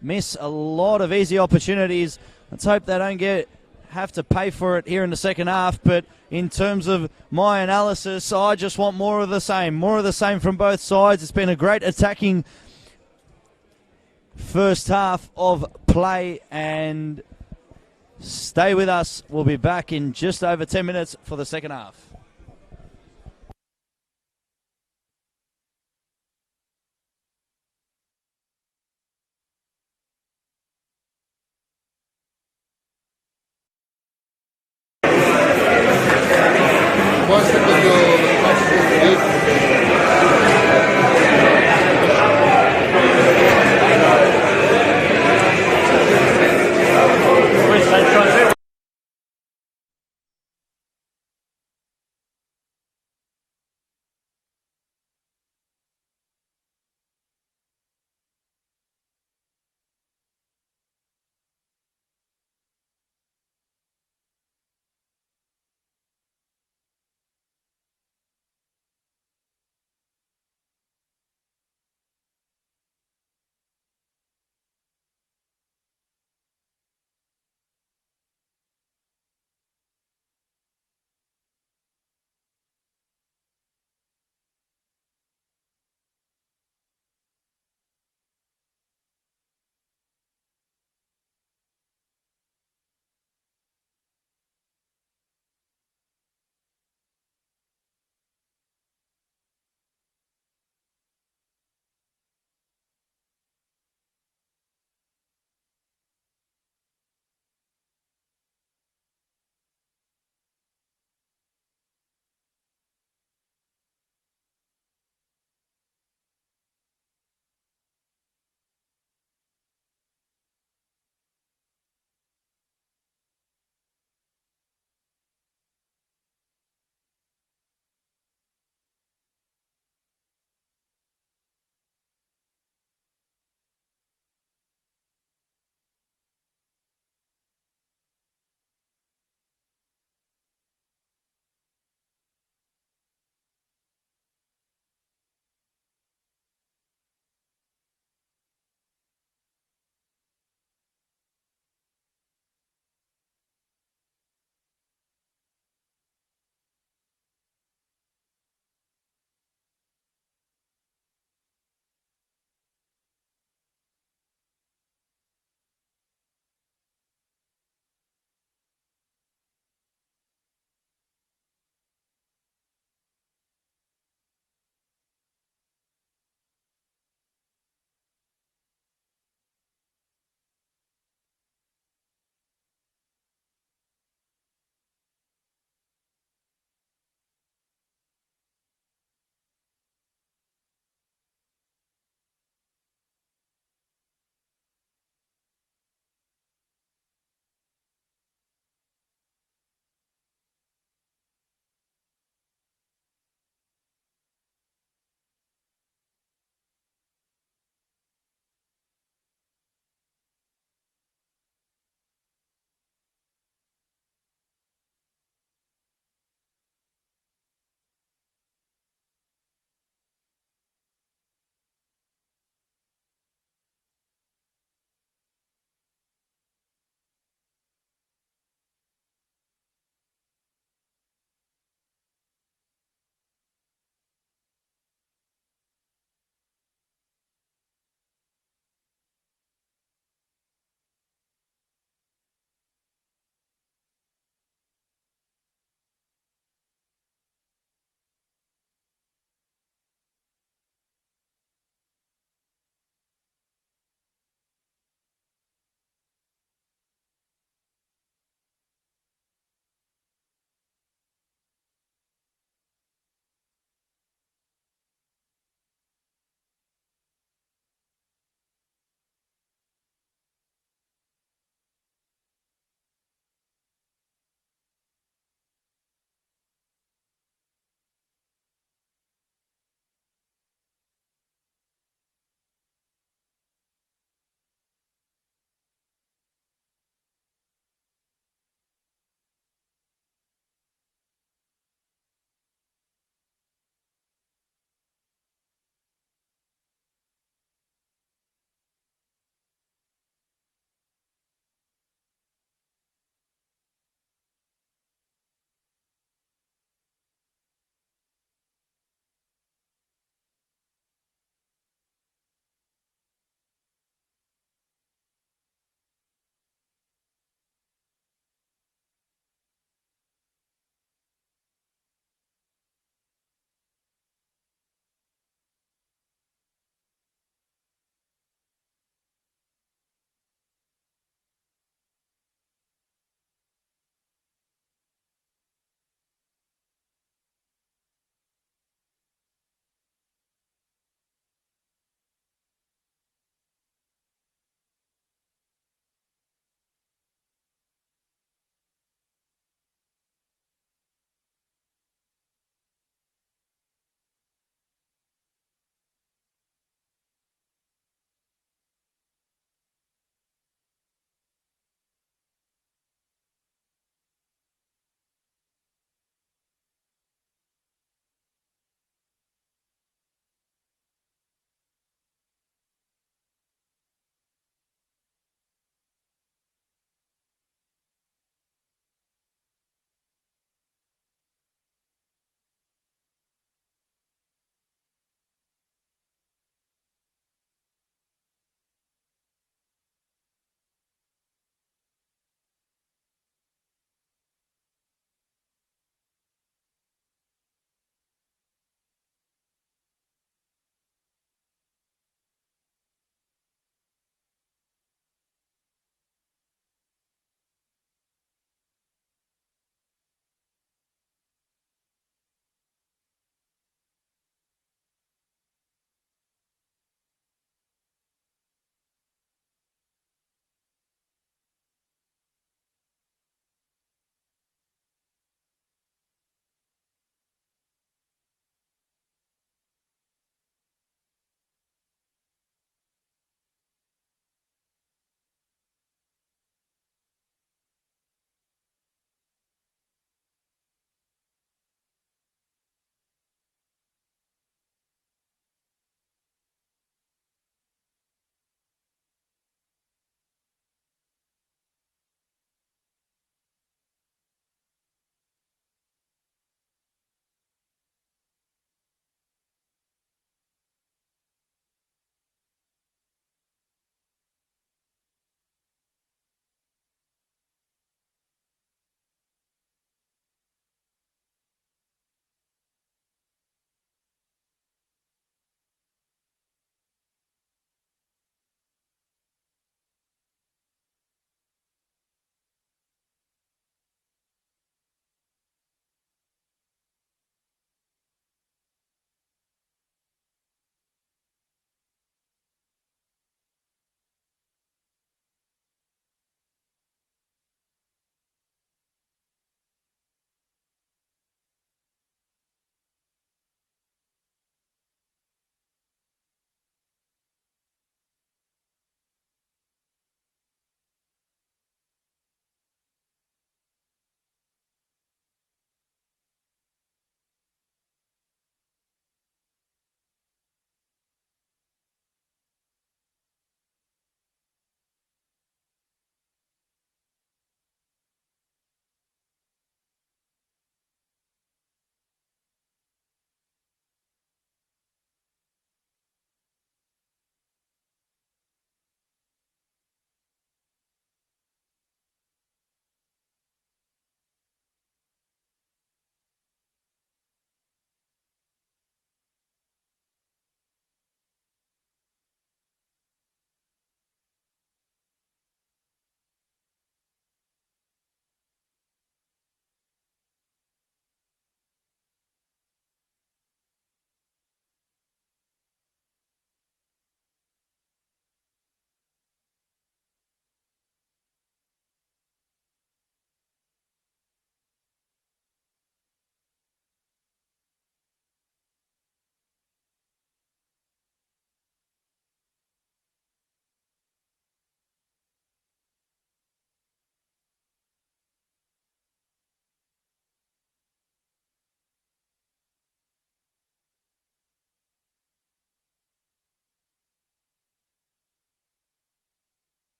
miss a lot of easy opportunities. Let's hope they don't have to pay for it here in the second half. But in terms of my analysis, I just want more of the same. More of the same from both sides. It's been a great attacking first half of play, and stay with us. We'll be back in just over 10 minutes for the second half.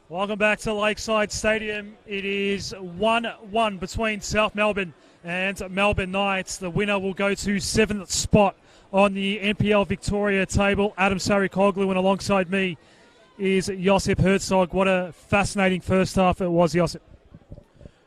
Welcome back to Lakeside Stadium. It is 1-1 between South Melbourne and Melbourne Knights. The winner will go to 7th spot on the NPL Victoria table. Adam Sarikoglu, and alongside me is Josip Herzog. What a fascinating first half it was, Josip.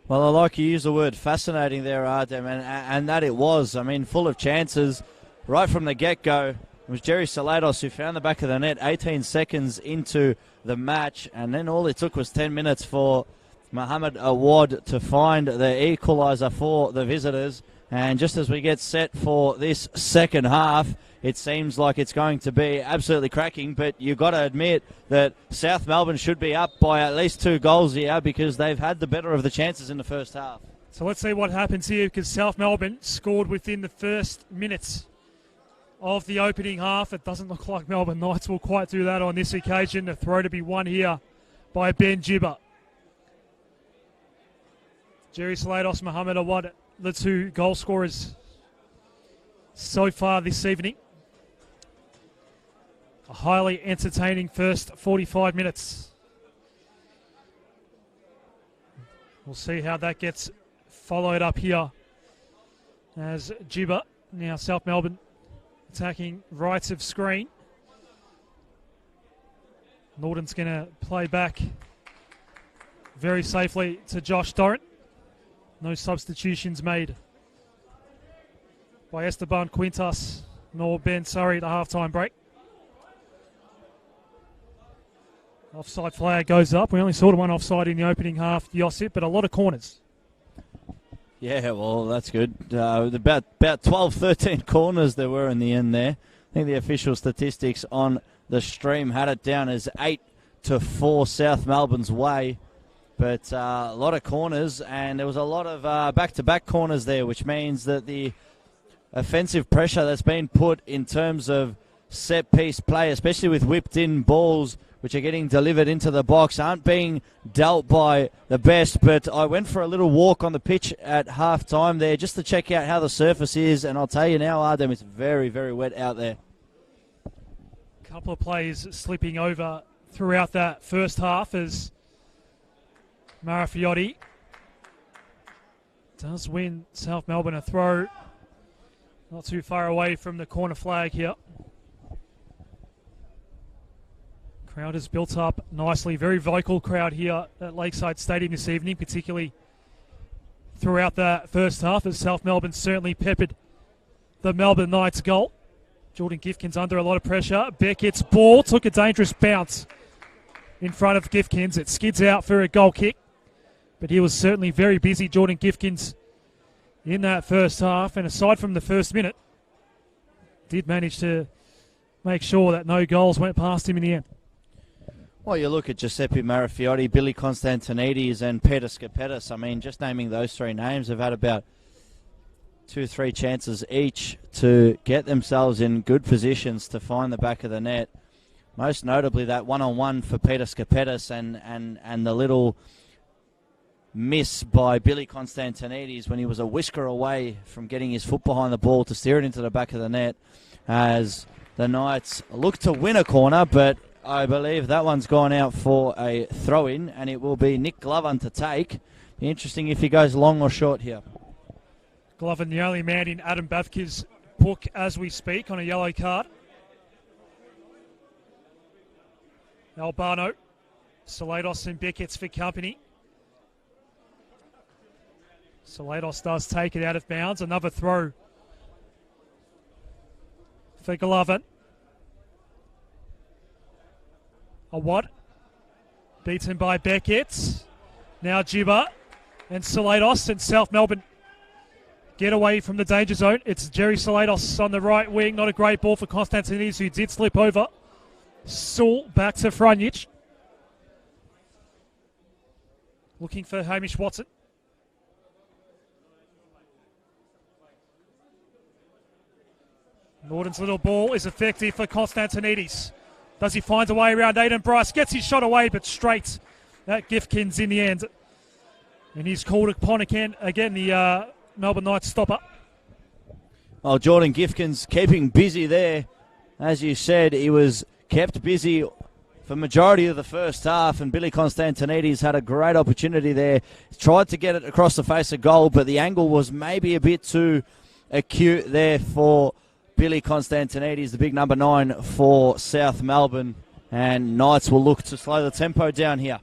Well, I like you use the word fascinating there, Artem, and that it was. I mean, full of chances right from the get-go. It was Jerry Salados who found the back of the net 18 seconds into the match, and then all it took was 10 minutes for Mohammed Awad to find the equalizer for the visitors. And just as we get set for this second half, it seems like it's going to be absolutely cracking, but you've got to admit that South Melbourne should be up by at least 2 goals here because they've had the better of the chances in the first half. So let's see what happens here, because South Melbourne scored within the first minutes of the opening half. It doesn't look like Melbourne Knights will quite do that on this occasion. A throw to be won here by Ben Gibber. Jerry Salados, Mohammed Awad, the 2 goal scorers so far this evening. A highly entertaining first 45 minutes. We'll see how that gets followed up here as Gibber, now South Melbourne, attacking right of screen. Norton's going to play back very safely to Josh Dorrant. No substitutions made by Esteban Quintas nor Ben Surrey at the halftime break. Offside flag goes up. We only saw one offside in the opening half, Josip, but a lot of corners. Yeah, well, that's good. About 12, 13 corners there were in the end there. I think the official statistics on the stream had it down as 8-4 South Melbourne's way. But a lot of corners, and there was a lot of back-to-back corners there, which means that the offensive pressure that's been put in terms of set-piece play, especially with whipped-in balls, which are getting delivered into the box, aren't being dealt by the best. But I went for a little walk on the pitch at half-time there just to check out how the surface is, and I'll tell you now, Artem, it's very, very wet out there. A couple of plays slipping over throughout that first half as Marafiotti does win South Melbourne a throw not too far away from the corner flag here. Crowd has built up nicely. Very vocal crowd here at Lakeside Stadium this evening, particularly throughout the first half, as South Melbourne certainly peppered the Melbourne Knights goal. Jordan Gifkins under a lot of pressure. Beckett's ball took a dangerous bounce in front of Gifkins. It skids out for a goal kick, but he was certainly very busy, Jordan Gifkins, in that first half. And aside from the first minute, did manage to make sure that no goals went past him in the end. Well, you look at Giuseppe Marafiotti, Billy Constantinides and Peter Skapetis. I mean, just naming those 3 names, have had about 2-3 chances each to get themselves in good positions to find the back of the net. Most notably that one-on-one for Peter Skapetis and the little miss by Billy Constantinides when he was a whisker away from getting his foot behind the ball to steer it into the back of the net, as the Knights look to win a corner, but I believe that one's gone out for a throw-in, and it will be Nick Glover to take. Be interesting if he goes long or short here. Glover, the only man in Adam Bavka's book as we speak, on a yellow card. Albano, Salados and Beckett's for company. Salados does take it out of bounds. Another throw for Glover. Awad, beaten by Beckett. Now Gibber and Salados, and South Melbourne get away from the danger zone. It's Jerry Salados on the right wing. Not a great ball for Constantinides, who did slip over. Sewell back to Frantic. Looking for Hamish Watson. Norton's little ball is effective for Constantinides. Does he find a way around Aidan Bryce? Gets his shot away, but straight at Gifkins in the end. And he's called upon again the Melbourne Knights stopper. Well, Jordan Gifkins keeping busy there. As you said, he was kept busy for majority of the first half, and Billy Constantinides had a great opportunity there. Tried to get it across the face of goal, but the angle was maybe a bit too acute there for Billy Constantinides, the big number 9 for South Melbourne. And Knights will look to slow the tempo down here.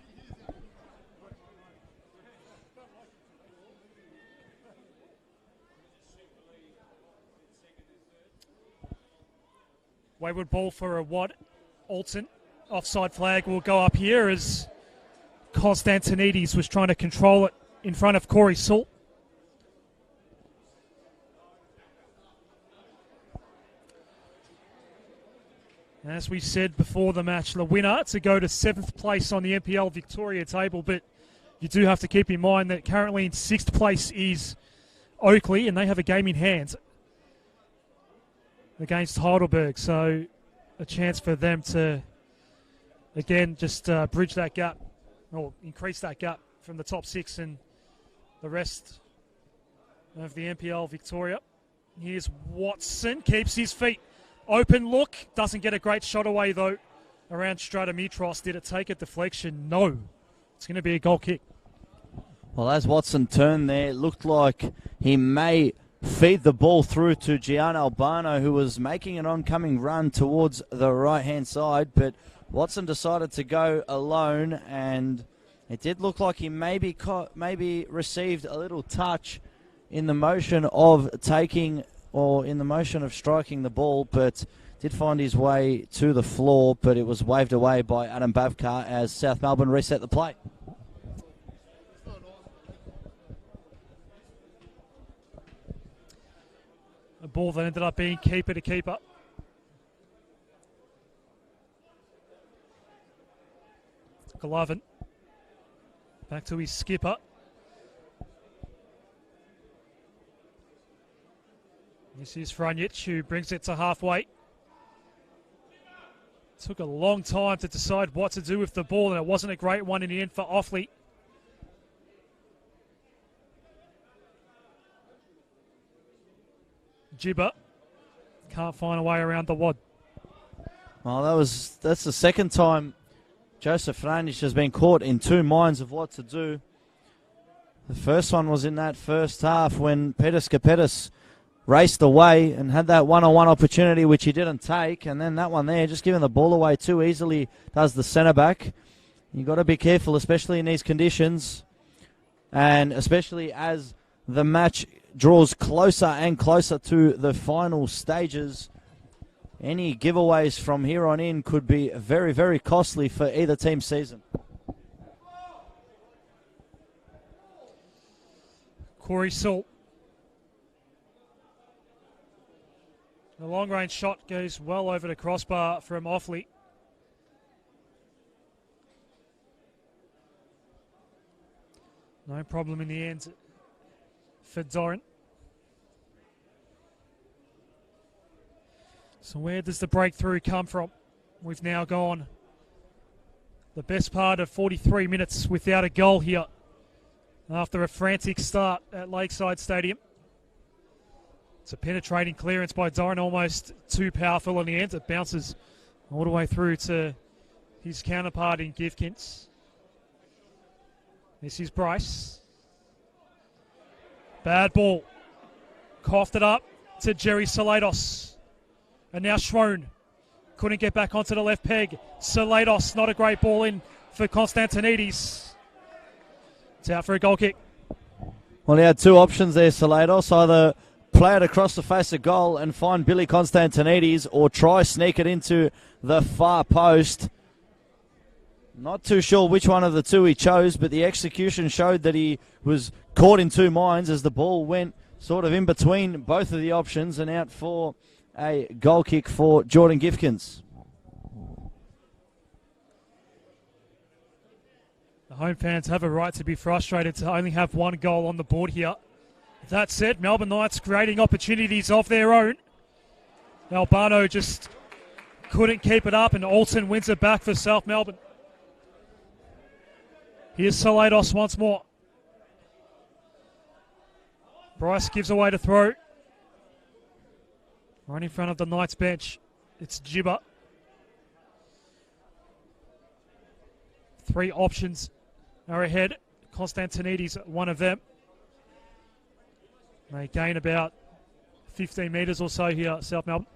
Wayward ball for a Watt. Alton. Offside flag will go up here as Constantinides was trying to control it in front of Corey Salt. As we said before the match, the winner to go to 7th place on the NPL Victoria table, but you do have to keep in mind that currently in 6th place is Oakley, and they have a game in hand against Heidelberg, so a chance for them to again just bridge that gap or increase that gap from the top 6 and the rest of the NPL Victoria. Here's Watson, keeps his feet open, look, doesn't get a great shot away though around Stratomitros. Did it take a deflection? No, it's going to be a goal kick. Well, as Watson turned there, it looked like he may feed the ball through to Gian Albano, who was making an oncoming run towards the right-hand side, but Watson decided to go alone, and it did look like he maybe received a little touch in the motion of taking or in the motion of striking the ball, but did find his way to the floor, but it was waved away by Adam Bavkar as South Melbourne reset the play. A ball that ended up being keeper to keeper. Golovin back to his skipper. This is Frantic, who brings it to halfway. Took a long time to decide what to do with the ball, and it wasn't a great one in the end for Offley. Gibber can't find a way around the wad. Well, that's the second time Joseph Frantic has been caught in two minds of what to do. The first one was in that first half when Pettis Kapetis raced away and had that one-on-one opportunity which he didn't take, and then that one there, just giving the ball away too easily, does the centre-back. You've got to be careful, especially in these conditions, and especially as the match draws closer and closer to the final stages. Any giveaways from here on in could be very, very costly for either team's season. Corey Salt. The long-range shot goes well over the crossbar from Offley. No problem in the end for Doran. So where does the breakthrough come from? We've now gone the best part of 43 minutes without a goal here after a frantic start at Lakeside Stadium. It's a penetrating clearance by Doran, almost too powerful in the end. It bounces all the way through to his counterpart in Gifkins. This is Bryce. Bad ball. Coughed it up to Jerry Salados. And now Schroen couldn't get back onto the left peg. Salados, not a great ball in for Constantinides. It's out for a goal kick. Well, he had two options there, Salados. Either play it across the face of goal and find Billy Constantinides, or try sneak it into the far post. Not too sure which one of the two he chose, but the execution showed that he was caught in two minds as the ball went sort of in between both of the options and out for a goal kick for Jordan Gifkins. The home fans have a right to be frustrated to only have one goal on the board here. That said, Melbourne Knights creating opportunities of their own. Albano just couldn't keep it up, and Alton wins it back for South Melbourne. Here's Salados once more. Bryce gives away the throw. Right in front of the Knights bench, it's Gibber. Three options are ahead. Constantinides, one of them. They gain about 15 metres or so here at South Melbourne.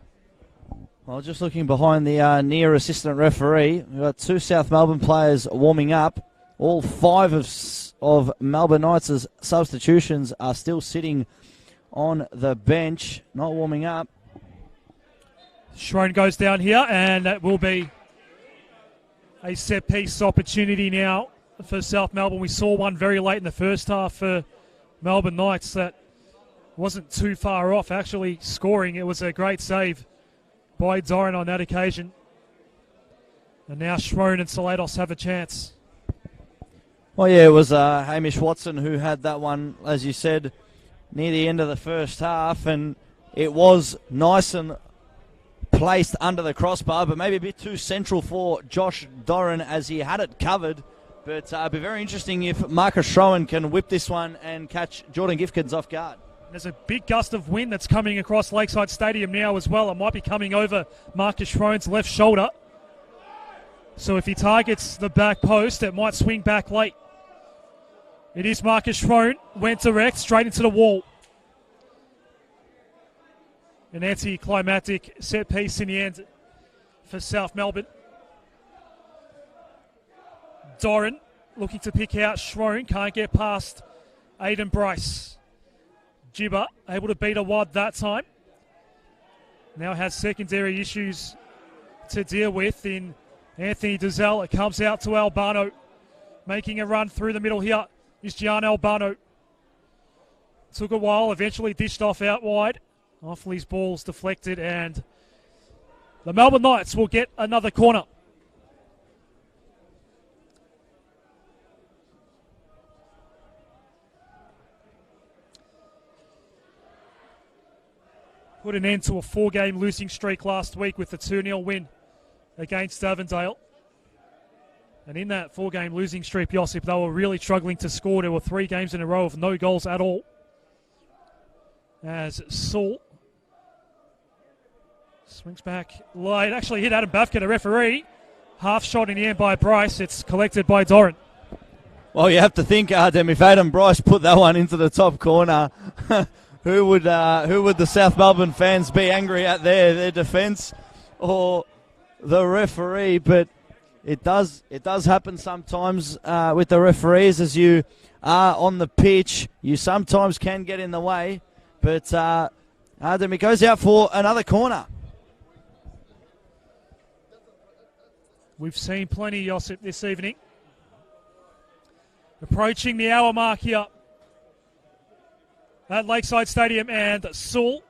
Well, just looking behind the near assistant referee, we've got two South Melbourne players warming up. All five of Melbourne Knights' substitutions are still sitting on the bench, not warming up. Schroen goes down here, and that will be a set-piece opportunity now for South Melbourne. We saw one very late in the first half for Melbourne Knights that wasn't too far off actually scoring. It was a great save by Doran on that occasion. And now Schroen and Salados have a chance. Well, yeah, it was Hamish Watson who had that one, as you said, near the end of the first half, and it was nice and placed under the crossbar, but maybe a bit too central for Josh Doran as he had it covered. But it'd be very interesting if Marcus Schroen can whip this one and catch Jordan Gifkins off guard. There's a big gust of wind that's coming across Lakeside Stadium now as well. It might be coming over Marcus Schroen's left shoulder. So if he targets the back post, it might swing back late. It is Marcus Schroen, went direct, straight into the wall. An anticlimactic set piece in the end for South Melbourne. Doran looking to pick out Schroen, can't get past Aiden Bryce. Gibber able to beat a wad that time. Now has secondary issues to deal with in Anthony Dazelle. It comes out to Albano. Making a run through the middle here is Gian Albano. Took a while, eventually dished off out wide. Offaly's ball's deflected, and the Melbourne Knights will get another corner. Put an end to a 4-game losing streak last week with the 2-0 win against Avondale. And in that 4-game losing streak, Josip, they were really struggling to score. There were 3 games in a row of no goals at all. As Saul swings back late. Actually hit Adam Bafka, the referee. Half shot in the end by Bryce. It's collected by Doran. Well, you have to think, Artem, if Adam Bryce put that one into the top corner, who would the South Melbourne fans be angry at there? Their defence or the referee? But it does happen sometimes with the referees. As you are on the pitch, you sometimes can get in the way. But Artem, it goes out for another corner. We've seen plenty, Josip, this evening. Approaching the hour mark here at Lakeside Stadium, and Saul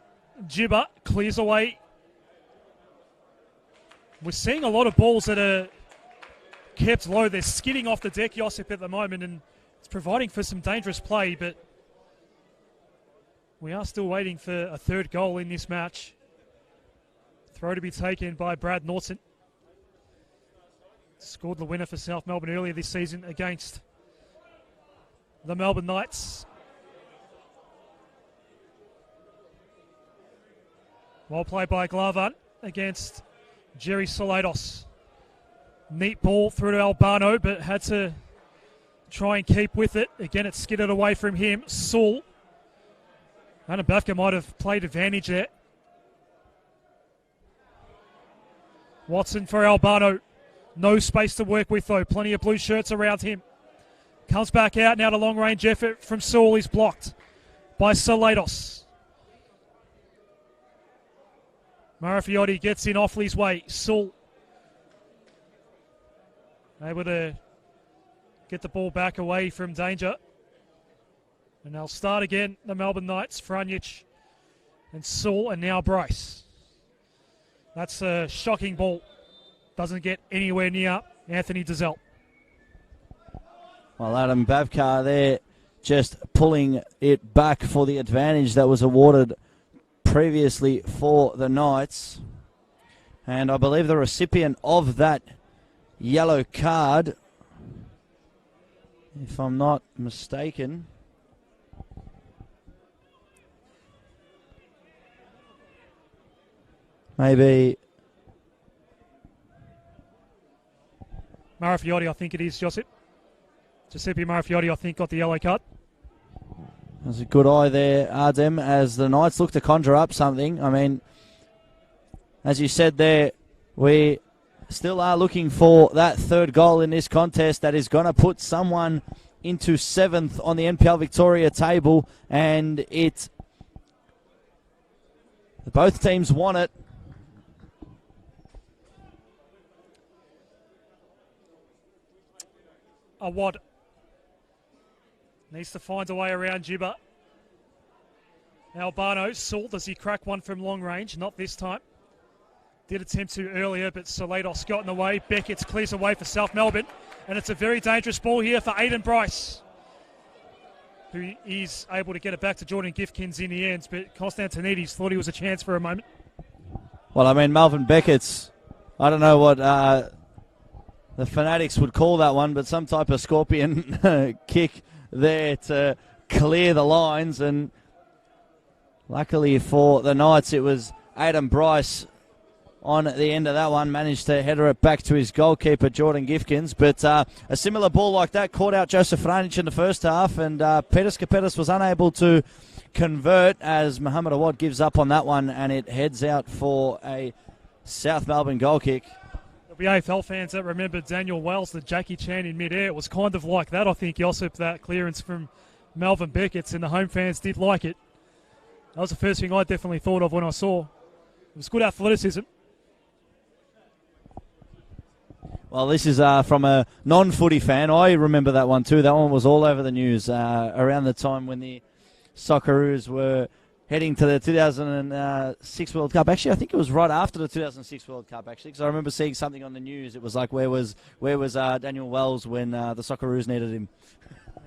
Gibber clears away. We're seeing a lot of balls that are kept low. They're skidding off the deck, Josip, at the moment, and it's providing for some dangerous play, but we are still waiting for a third goal in this match. Throw to be taken by Brad Norton. Scored the winner for South Melbourne earlier this season against the Melbourne Knights. Well played by Glavan against Jerry Salados. Neat ball through to Albano, but had to try and keep with it. Again, it skidded away from him. Saul. Adam Bafka might have played advantage there. Watson for Albano. No space to work with, though. Plenty of blue shirts around him. Comes back out now to long-range effort from Saul. He's blocked by Salados. Marafiotti gets in Offaly's way. Saul able to get the ball back away from danger. And they'll start again, the Melbourne Knights. Frantic and Saul, and now Bryce. That's a shocking ball. Doesn't get anywhere near Anthony Dazelle. Well, Adam Bavkar there just pulling it back for the advantage that was awarded previously for the Knights. And I believe the recipient of that yellow card, if I'm not mistaken, maybe Marafiotti, I think it is, Josip. Giuseppe Marafiotti, I think, got the yellow card. There's a good eye there, Ardem, as the Knights look to conjure up something. I mean, as you said there, we still are looking for that third goal in this contest that is going to put someone into 7th on the NPL Victoria table, and both teams want it. Awad needs to find a way around Jibba. Albano, Salt, does he crack one from long range? Not this time. Did attempt to earlier, but Salados got in the way. Beckett clears away for South Melbourne. And it's a very dangerous ball here for Aidan Bryce, who is able to get it back to Jordan Gifkins in the end. But Constantinides thought he was a chance for a moment. Well, I mean, Melvin Beckett's, I don't know what the Fanatics would call that one, but some type of scorpion kick there to clear the lines. And luckily for the Knights, it was Aidan Bryce on the end of that one, managed to header it back to his goalkeeper, Jordan Gifkins. But a similar ball like that caught out Joseph Frantic in the first half, and Pettis Kapetis was unable to convert as Muhammad Awad gives up on that one, and it heads out for a South Melbourne goal kick. There'll be AFL fans that remember Daniel Wells, the Jackie Chan in midair. It was kind of like that, I think, Josip, that clearance from Melvin Beckett's, and the home fans did like it. That was the first thing I definitely thought of when I saw. It was good athleticism. Well, this is from a non-footy fan. I remember that one too. That one was all over the news around the time when the Socceroos were heading to the 2006 World Cup. Actually, I think it was right after the 2006 World Cup, actually, because I remember seeing something on the news. It was like, where was Daniel Wells when the Socceroos needed him?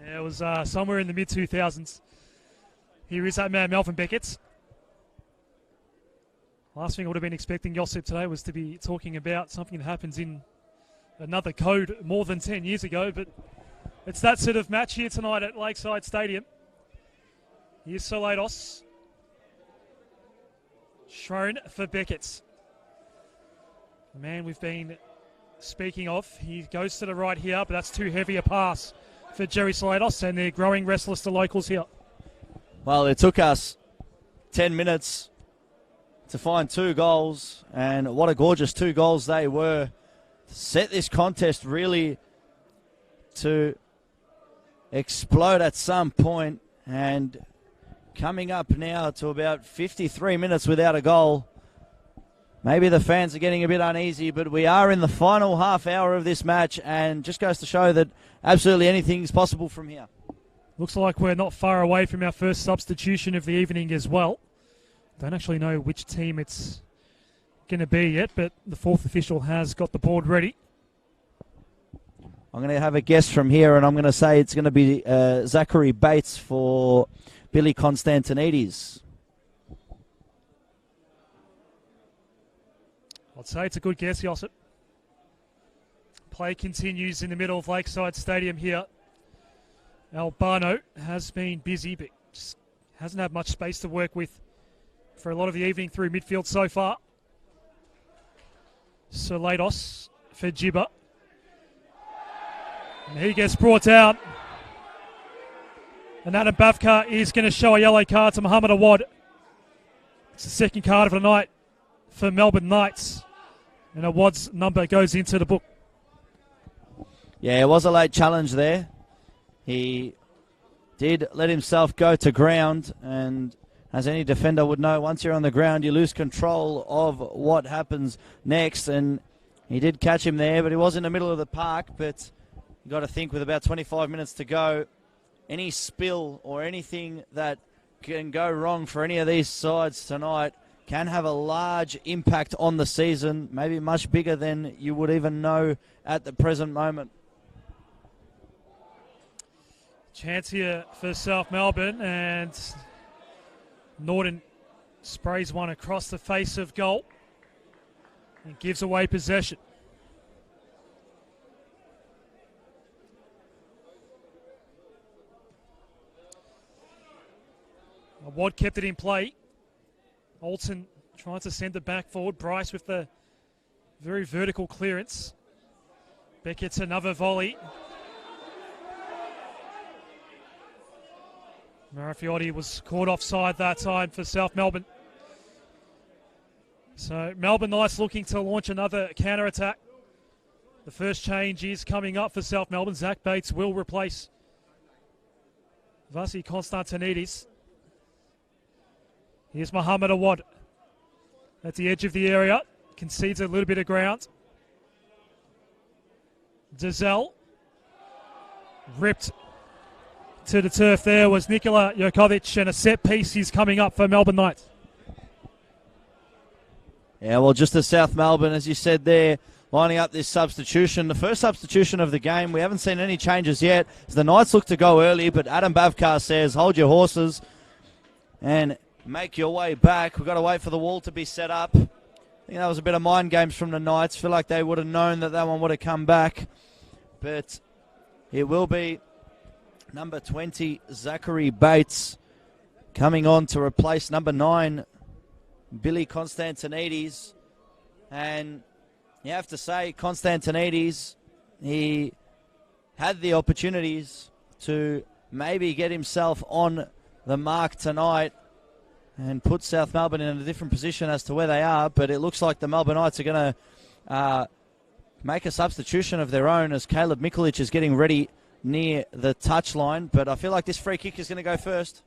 Yeah, it was somewhere in the mid-2000s. Here is that man, Melvin Beckett. Last thing I would have been expecting Josip today was to be talking about something that happens in another code more than 10 years ago, but it's that sort of match here tonight at Lakeside Stadium. Here's Salados. Shown for Beckett. The man we've been speaking of. He goes to the right here, but that's too heavy a pass for Jerry Salados, and they're growing restless, the locals here. Well, it took us 10 minutes to find 2 goals, and what a gorgeous 2 goals they were. Set this contest really to explode at some point, and coming up now to about 53 minutes without a goal. Maybe the fans are getting a bit uneasy, but we are in the final half hour of this match, and just goes to show that absolutely anything is possible from here. Looks like we're not far away from our first substitution of the evening as well. Don't actually know which team it's going to be yet, but the 4th official has got the board ready. I'm going to have a guess from here, and I'm going to say it's going to be Zachary Bates for Billy Constantinides. I'd say it's a good guess, Josip. Play continues in the middle of Lakeside Stadium here. Albano has been busy, but just hasn't had much space to work with for a lot of the evening through midfield so far. Salados for Jibba. And he gets brought out. And Adam Bavkar is going to show a yellow card to Muhammad Awad. It's the second card of the night for Melbourne Knights. And Awad's number goes into the book. Yeah, it was a late challenge there. He did let himself go to ground, and as any defender would know, once you're on the ground, you lose control of what happens next. And he did catch him there, but he was in the middle of the park. But you got to think, with about 25 minutes to go, any spill or anything that can go wrong for any of these sides tonight can have a large impact on the season, maybe much bigger than you would even know at the present moment. Chance here for South Melbourne, and Norton sprays one across the face of goal and gives away possession. Awad kept it in play. Alton trying to send it back forward. Bryce with the very vertical clearance. Beckett's another volley. Marafiotti was caught offside that time for South Melbourne. So Melbourne Knights looking to launch another counter-attack. The first change is coming up for South Melbourne. Zach Bates will replace Vasi Konstantinidis. Here's Muhammad Awad at the edge of the area. Concedes a little bit of ground. Dazelle ripped to the turf there was Nikola Jokovic, and a set piece is coming up for Melbourne Knights. Yeah, well, just as South Melbourne, as you said there, lining up this substitution. The first substitution of the game. We haven't seen any changes yet. As the Knights look to go early, but Adam Bavkar says, hold your horses and make your way back. We've got to wait for the wall to be set up. I think that was a bit of mind games from the Knights. Feel like they would have known that one would have come back. But it will be number 20, Zachary Bates, coming on to replace number 9, Billy Konstantinidis. And you have to say, Konstantinidis, he had the opportunities to maybe get himself on the mark tonight and put South Melbourne in a different position as to where they are, but it looks like the Melbourne Knights are going to make a substitution of their own as Caleb Mikulic is getting ready near the touchline, but I feel like this free kick is going to go first.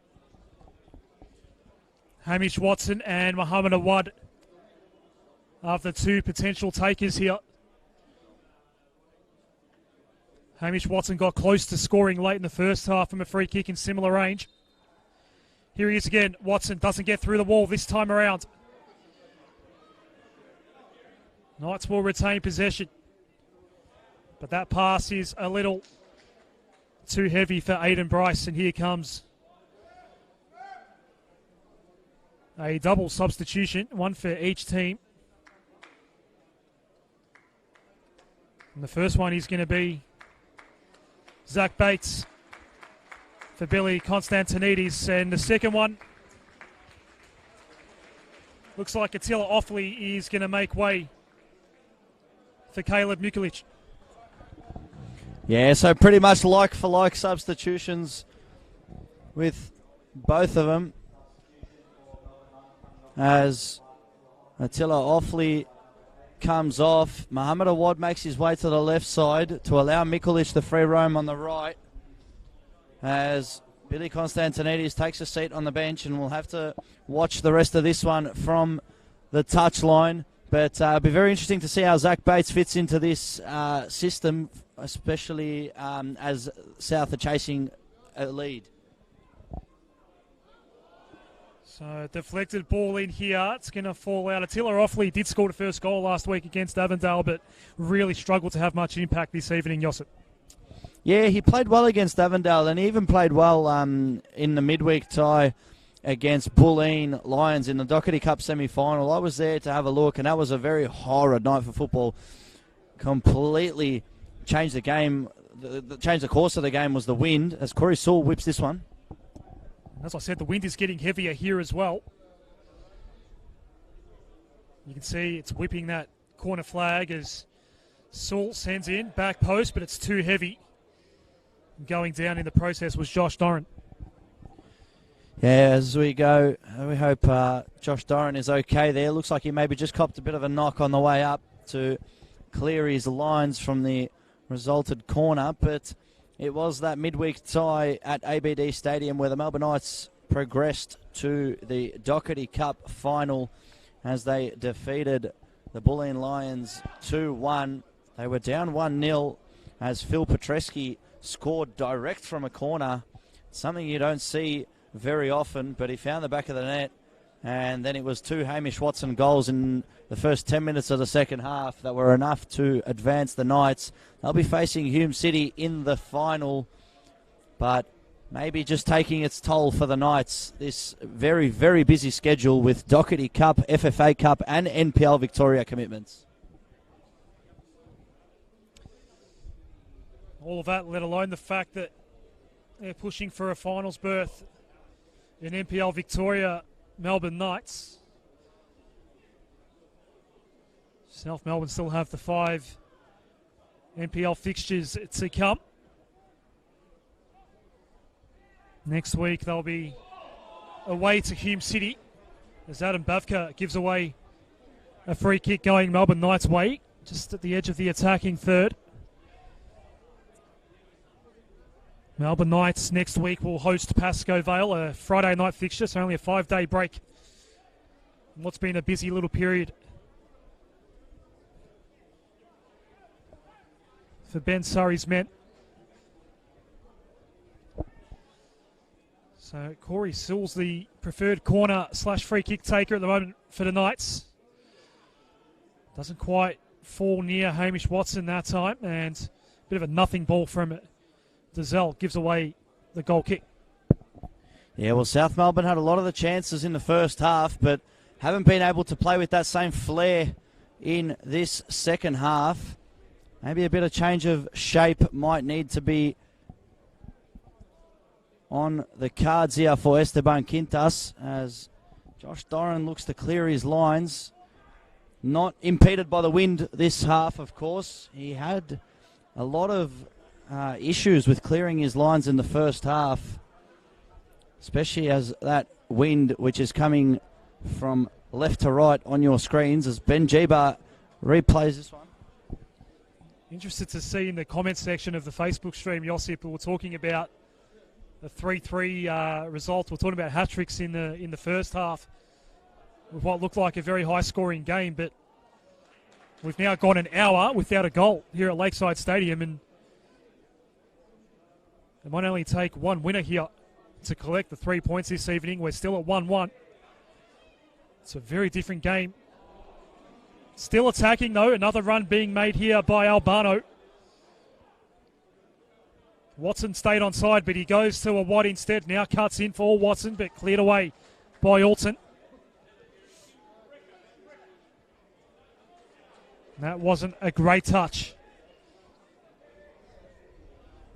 Hamish Watson and Muhammad Awad are the two potential takers here. Hamish Watson got close to scoring late in the first half from a free kick in similar range. Here he is again. Watson doesn't get through the wall this time around. Knights will retain possession, but that pass is a little too heavy for Aiden Bryce, and here comes a double substitution, one for each team. And the first one is going to be Zach Bates for Billy Konstantinidis, and the second one looks like Attila Offley is going to make way for Caleb Mikulic. Yeah, so pretty much like for like substitutions with both of them, as Attila Offley comes off. Muhammad Awad makes his way to the left side to allow Mikulic the free roam on the right, as Billy Konstantinidis takes a seat on the bench, and we'll have to watch the rest of this one from the touchline. But it'll be very interesting to see how Zach Bates fits into this system, especially as South are chasing a lead. So deflected ball in here. It's going to fall out. Attila Offley did score the first goal last week against Avondale, but really struggled to have much impact this evening, Josip. Yeah, he played well against Avondale, and he even played well in the midweek tie against Bulleen Lions in the Doherty Cup semi-final. I was there to have a look, and that was a very horrid night for football. Completely changed the game. Changed the course of the game was the wind, as Corey Sewell whips this one. As I said, the wind is getting heavier here as well. You can see it's whipping that corner flag as Sewell sends in back post, but it's too heavy. Going down in the process was Josh Doran. Yeah, as we go, we hope Josh Doran is okay there. Looks like he maybe just copped a bit of a knock on the way up to clear his lines from the resulted corner, but it was that midweek tie at ABD Stadium where the Melbourne Knights progressed to the Doherty Cup final as they defeated the Bulleen Lions 2-1. They were down 1-0 as Phil Petreski scored direct from a corner, something you don't see very often, but he found the back of the net, and then it was 2 Hamish Watson goals in the first 10 minutes of the second half that were enough to advance the Knights. They'll be facing Hume City in the final, but maybe just taking its toll for the Knights. This very, very busy schedule with Doherty Cup, FFA Cup and NPL Victoria commitments. All of that, let alone the fact that they're pushing for a finals berth in NPL Victoria, Melbourne Knights. South Melbourne still have the 5 NPL fixtures to come. Next week they'll be away to Hume City as Adam Bavka gives away a free kick going Melbourne Knights' way, just at the edge of the attacking third. Melbourne Knights next week will host Pascoe Vale, a Friday night fixture, so only a 5-day break in what's been a busy little period for Ben Surrey's men. So Corey Sewell's the preferred corner / free kick taker at the moment for the Knights. Doesn't quite fall near Hamish Watson that time, and a bit of a nothing ball from Dazelle gives away the goal kick. Yeah, well, South Melbourne had a lot of the chances in the first half, but haven't been able to play with that same flair in this second half. Maybe a bit of change of shape might need to be on the cards here for Esteban Quintas as Josh Doran looks to clear his lines. Not impeded by the wind this half, of course. He had a lot of issues with clearing his lines in the first half, especially as that wind, which is coming from left to right on your screens, as Ben Jeeba replays this one. Interested to see in the comments section of the Facebook stream, Josip, we're talking about the 3-3 result. We're talking about hat-tricks in the first half with what looked like a very high-scoring game, but we've now gone an hour without a goal here at Lakeside Stadium, and it might only take one winner here to collect the 3 points this evening. We're still at 1-1. It's a very different game. Still attacking, though. Another run being made here by Albano. Watson stayed on side, but he goes to a wide instead. Now cuts in for Watson, but cleared away by Alton. That wasn't a great touch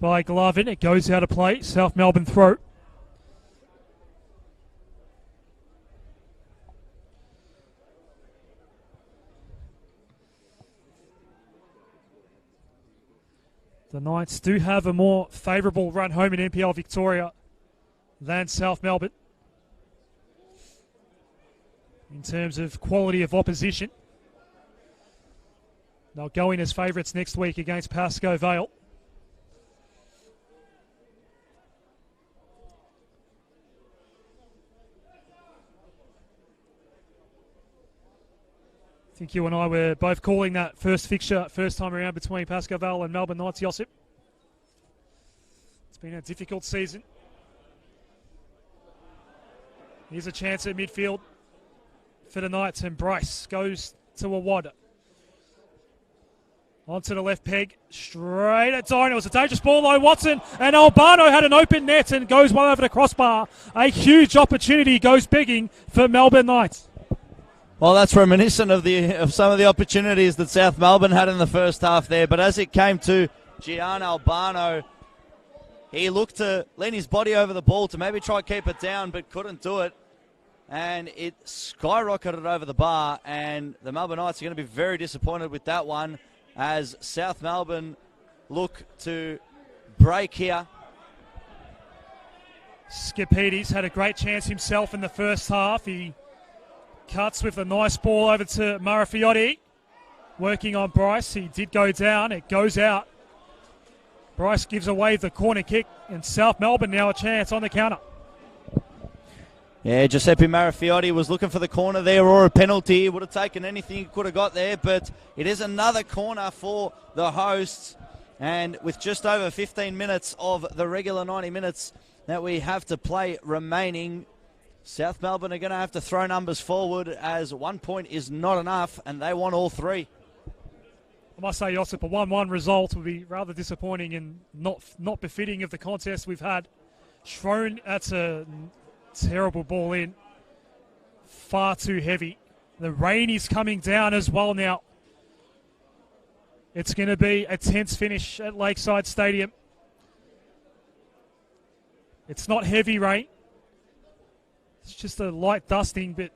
by Glavin. It goes out of play. South Melbourne throw. The Knights do have a more favourable run home in NPL Victoria than South Melbourne in terms of quality of opposition. They'll go in as favourites next week against Pascoe Vale. I think you and I were both calling that first fixture, first time around between Pascoe Vale and Melbourne Knights, Josip. It's been a difficult season. Here's a chance at midfield for the Knights, and Bryce goes to a wad. Onto the left peg, straight at Doran. It was a dangerous ball though, Watson, and Albano had an open net and goes well over the crossbar. A huge opportunity goes begging for Melbourne Knights. Well, that's reminiscent of some of the opportunities that South Melbourne had in the first half there. But as it came to Gian Albano, he looked to lean his body over the ball to maybe try to keep it down, but couldn't do it. And it skyrocketed over the bar, and the Melbourne Knights are going to be very disappointed with that one as South Melbourne look to break here. Skipides had a great chance himself in the first half. He cuts with a nice ball over to Marafiotti. Working on Bryce. He did go down. It goes out. Bryce gives away the corner kick, and South Melbourne now a chance on the counter. Yeah, Giuseppe Marafiotti was looking for the corner there or a penalty. He would have taken anything he could have got there, but it is another corner for the hosts. And with just over 15 minutes of the regular 90 minutes that we have to play remaining, South Melbourne are going to have to throw numbers forward as 1 point is not enough, and they want all three. I must say, Josip, a 1-1 result would be rather disappointing and not befitting of the contest we've had. Schroen, that's a terrible ball in. Far too heavy. The rain is coming down as well now. It's going to be a tense finish at Lakeside Stadium. It's not heavy rain. It's just a light dusting, but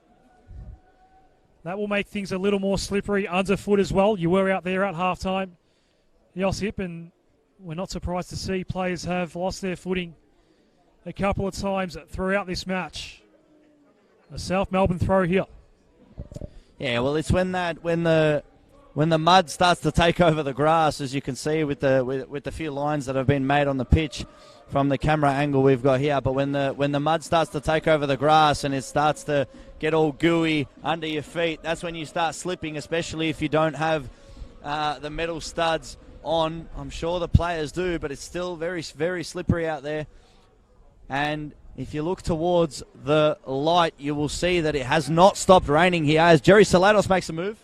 that will make things a little more slippery underfoot as well. You were out there at halftime Josip, and we're not surprised to see players have lost their footing a couple of times throughout this match. A South Melbourne throw here. Yeah, well, it's when the mud starts to take over the grass, as you can see with the few lines that have been made on the pitch from the camera angle we've got here. But when the mud starts to take over the grass and it starts to get all gooey under your feet, that's when you start slipping, especially if you don't have the metal studs on. I'm sure the players do, but it's still very, very slippery out there. And if you look towards the light, you will see that it has not stopped raining here as Jerry Salados makes a move.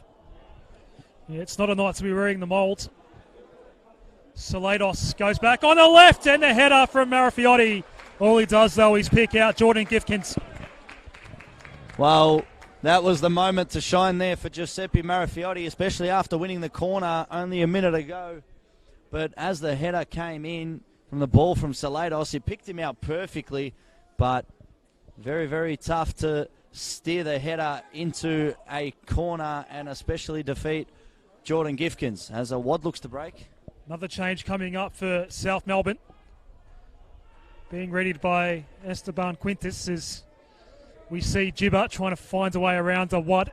Yeah, it's not a night to be wearing the mould. Salados goes back on the left and the header from Marafiotti. All he does, though, is pick out Jordan Gifkins. Well, that was the moment to shine there for Giuseppe Marafiotti, especially after winning the corner only a minute ago. But as the header came in from the ball from Salados, he picked him out perfectly, but very, very tough to steer the header into a corner and especially defeat Jordan Gifkins as a wad looks to break. Another change coming up for South Melbourne. Being readied by Esteban Quintus as we see Gibber trying to find a way around a wad.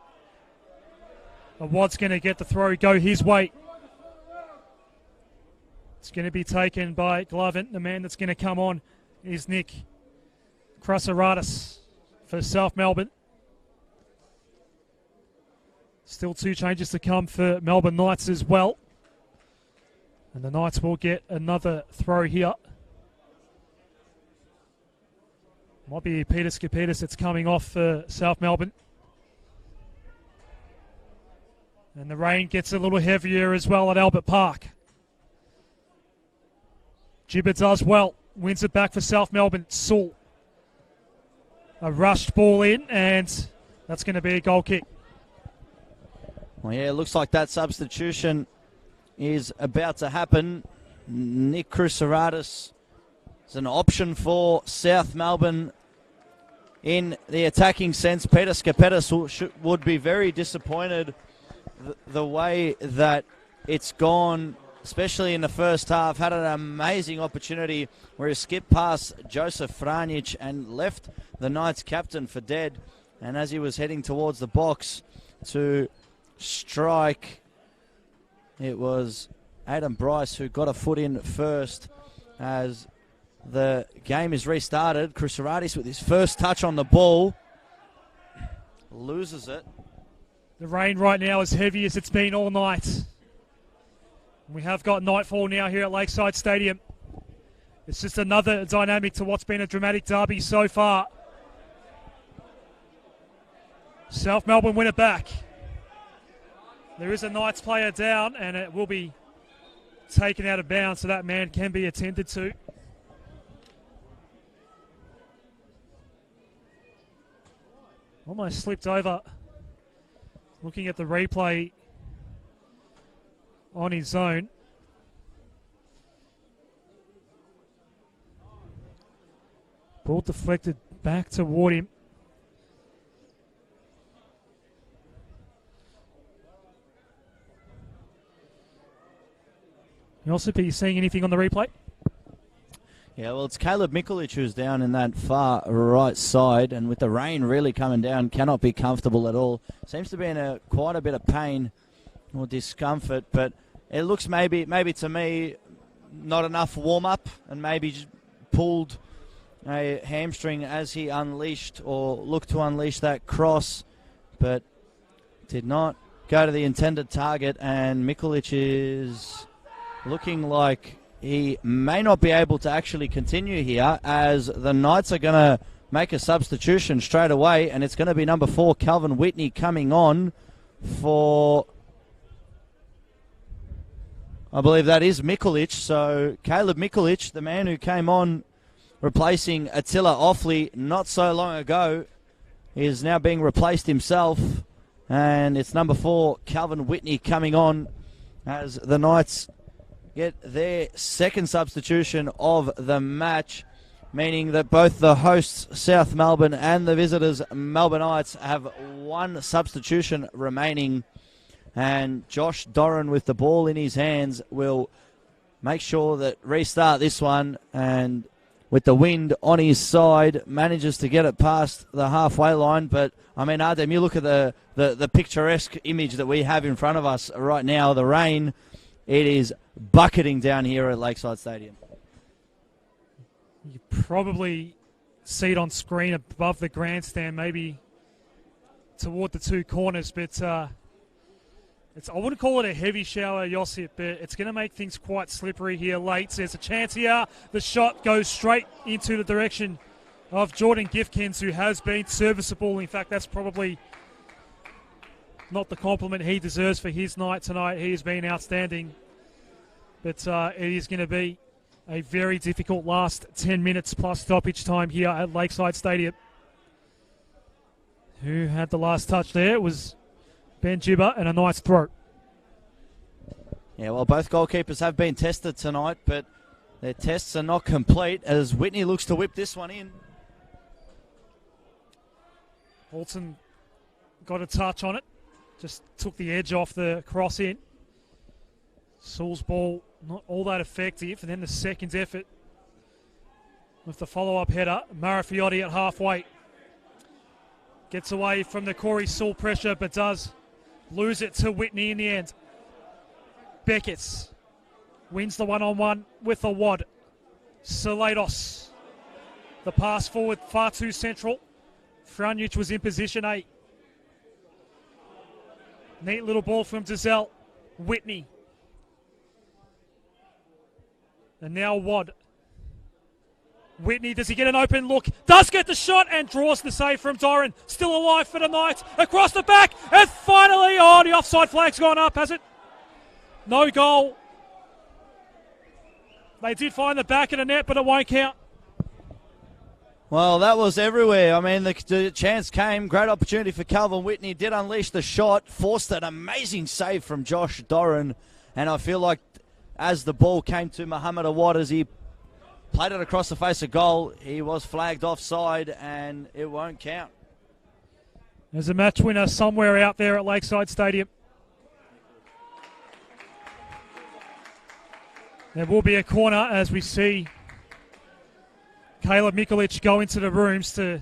A wad's going to get the throw go his way. It's going to be taken by Glovin. The man that's going to come on is Nick Krasaratis for South Melbourne. Still 2 changes to come for Melbourne Knights as well. And the Knights will get another throw here. Might be Peter Skipitis that's coming off for South Melbourne. And the rain gets a little heavier as well at Albert Park. Gibber does well. Wins it back for South Melbourne. Sewell. A rushed ball in, and that's going to be a goal kick. Well, yeah, it looks like that substitution is about to happen. Nick Krasaratis is an option for South Melbourne in the attacking sense. Peter Skipitis would be very disappointed the way that it's gone, especially in the first half. Had an amazing opportunity where he skipped past Joseph Frantic and left the Knights captain for dead. And as he was heading towards the box to strike, it was Adam Bryce who got a foot in first. As the game is restarted, Krasaratis with his first touch on the ball loses it. The rain right now is heavy as it's been all night. We have got nightfall now here at Lakeside Stadium. It's just another dynamic to what's been a dramatic derby so far. South Melbourne win it back. There is a Knights player down and it will be taken out of bounds, so that man can be attended to. Almost slipped over. Looking at the replay on his own. Ball deflected back toward him. Josip, are you seeing anything on the replay? Yeah, well, it's Caleb Mikulic who's down in that far right side, and with the rain really coming down, cannot be comfortable at all. Seems to be in quite a bit of pain or discomfort, but it looks maybe to me not enough warm-up, and maybe just pulled a hamstring as he unleashed or looked to unleash that cross, but did not go to the intended target, and Mikulic is looking like he may not be able to actually continue here, as the Knights are going to make a substitution straight away, and it's going to be number 4, Calvin Whitney, coming on for, I believe that is Mikulic. So Caleb Mikulic, the man who came on replacing Attila Offley not so long ago, is now being replaced himself, and it's number 4, Calvin Whitney, coming on as the Knights get their second substitution of the match, meaning that both the hosts, South Melbourne, and the visitors, Melbourne Knights, have one substitution remaining. And Josh Doran, with the ball in his hands, will make sure that restart this one, and with the wind on his side, manages to get it past the halfway line. But, I mean, Ardem, you look at the picturesque image that we have in front of us right now, the rain, it is bucketing down here at Lakeside Stadium. You probably see it on screen above the grandstand, maybe toward the two corners, but I wouldn't call it a heavy shower, Josip, but it's going to make things quite slippery here late. There's a chance here. The shot goes straight into the direction of Jordan Gifkins, who has been serviceable. In fact, that's probably not the compliment he deserves for his night tonight. He has been outstanding. But it is going to be a very difficult last 10 minutes plus stoppage time here at Lakeside Stadium. Who had the last touch there? It was Ben Gibber, and a nice throw. Yeah, well, both goalkeepers have been tested tonight, but their tests are not complete as Whitney looks to whip this one in. Alton got a touch on it. Just took the edge off the cross in. Sewell's ball not all that effective. And then the second effort with the follow-up header. Marafiotti at halfway. Gets away from the Corey Sewell pressure, but does lose it to Whitney in the end. Beckett wins the one-on-one with a wad. Salados. The pass forward far too central. Frantic was in position 8. Neat little ball from Dizelle. Whitney. And now Wad. Whitney, does he get an open look? Does get the shot and draws the save from Doran. Still alive for the night. Across the back. And finally, the offside flag's gone up, has it? No goal. They did find the back of the net, but it won't count. Well, that was everywhere. I mean, the chance came. Great opportunity for Calvin Whitney. Did unleash the shot. Forced an amazing save from Josh Doran. And I feel like as the ball came to Muhammad Awad, as he played it across the face of goal, he was flagged offside, and it won't count. There's a match winner somewhere out there at Lakeside Stadium. There will be a corner as we see Caleb Mikulic go into the rooms to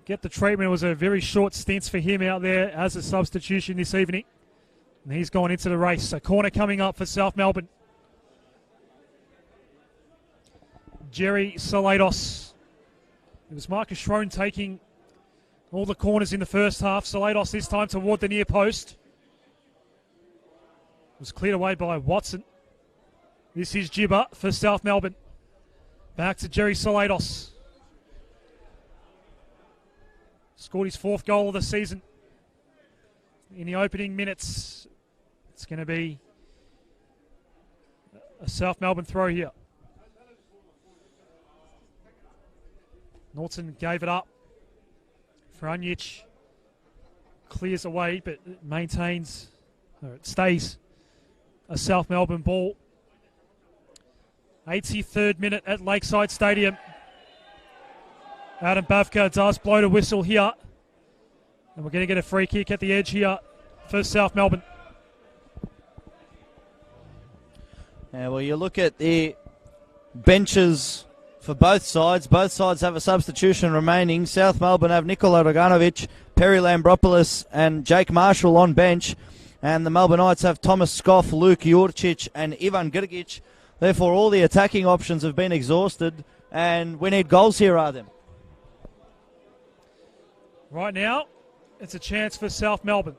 get the treatment. It was a very short stint for him out there as a substitution this evening. And he's gone into the race. A corner coming up for South Melbourne. Jerry Salados. It was Marcus Schroen taking all the corners in the first half. Salados this time toward the near post. It was cleared away by Watson. This is Gibber for South Melbourne. Back to Jerry Salados. Scored his 4th goal of the season. In the opening minutes, it's going to be a South Melbourne throw here. Norton gave it up. Franjic clears away, but it maintains, or it stays a South Melbourne ball. 83rd minute at Lakeside Stadium. Adam Bavka does blow the whistle here. And we're going to get a free kick at the edge here for South Melbourne. Yeah, well, you look at the benches for both sides. Both sides have a substitution remaining. South Melbourne have Nikola Draganovic, Perry Lambropoulos and Jake Marshall on bench. And the Melbourne Knights have Thomas Scoff, Luke Jurcic and Ivan Grgic. Therefore, all the attacking options have been exhausted, and we need goals here, Artem. Right now, it's a chance for South Melbourne.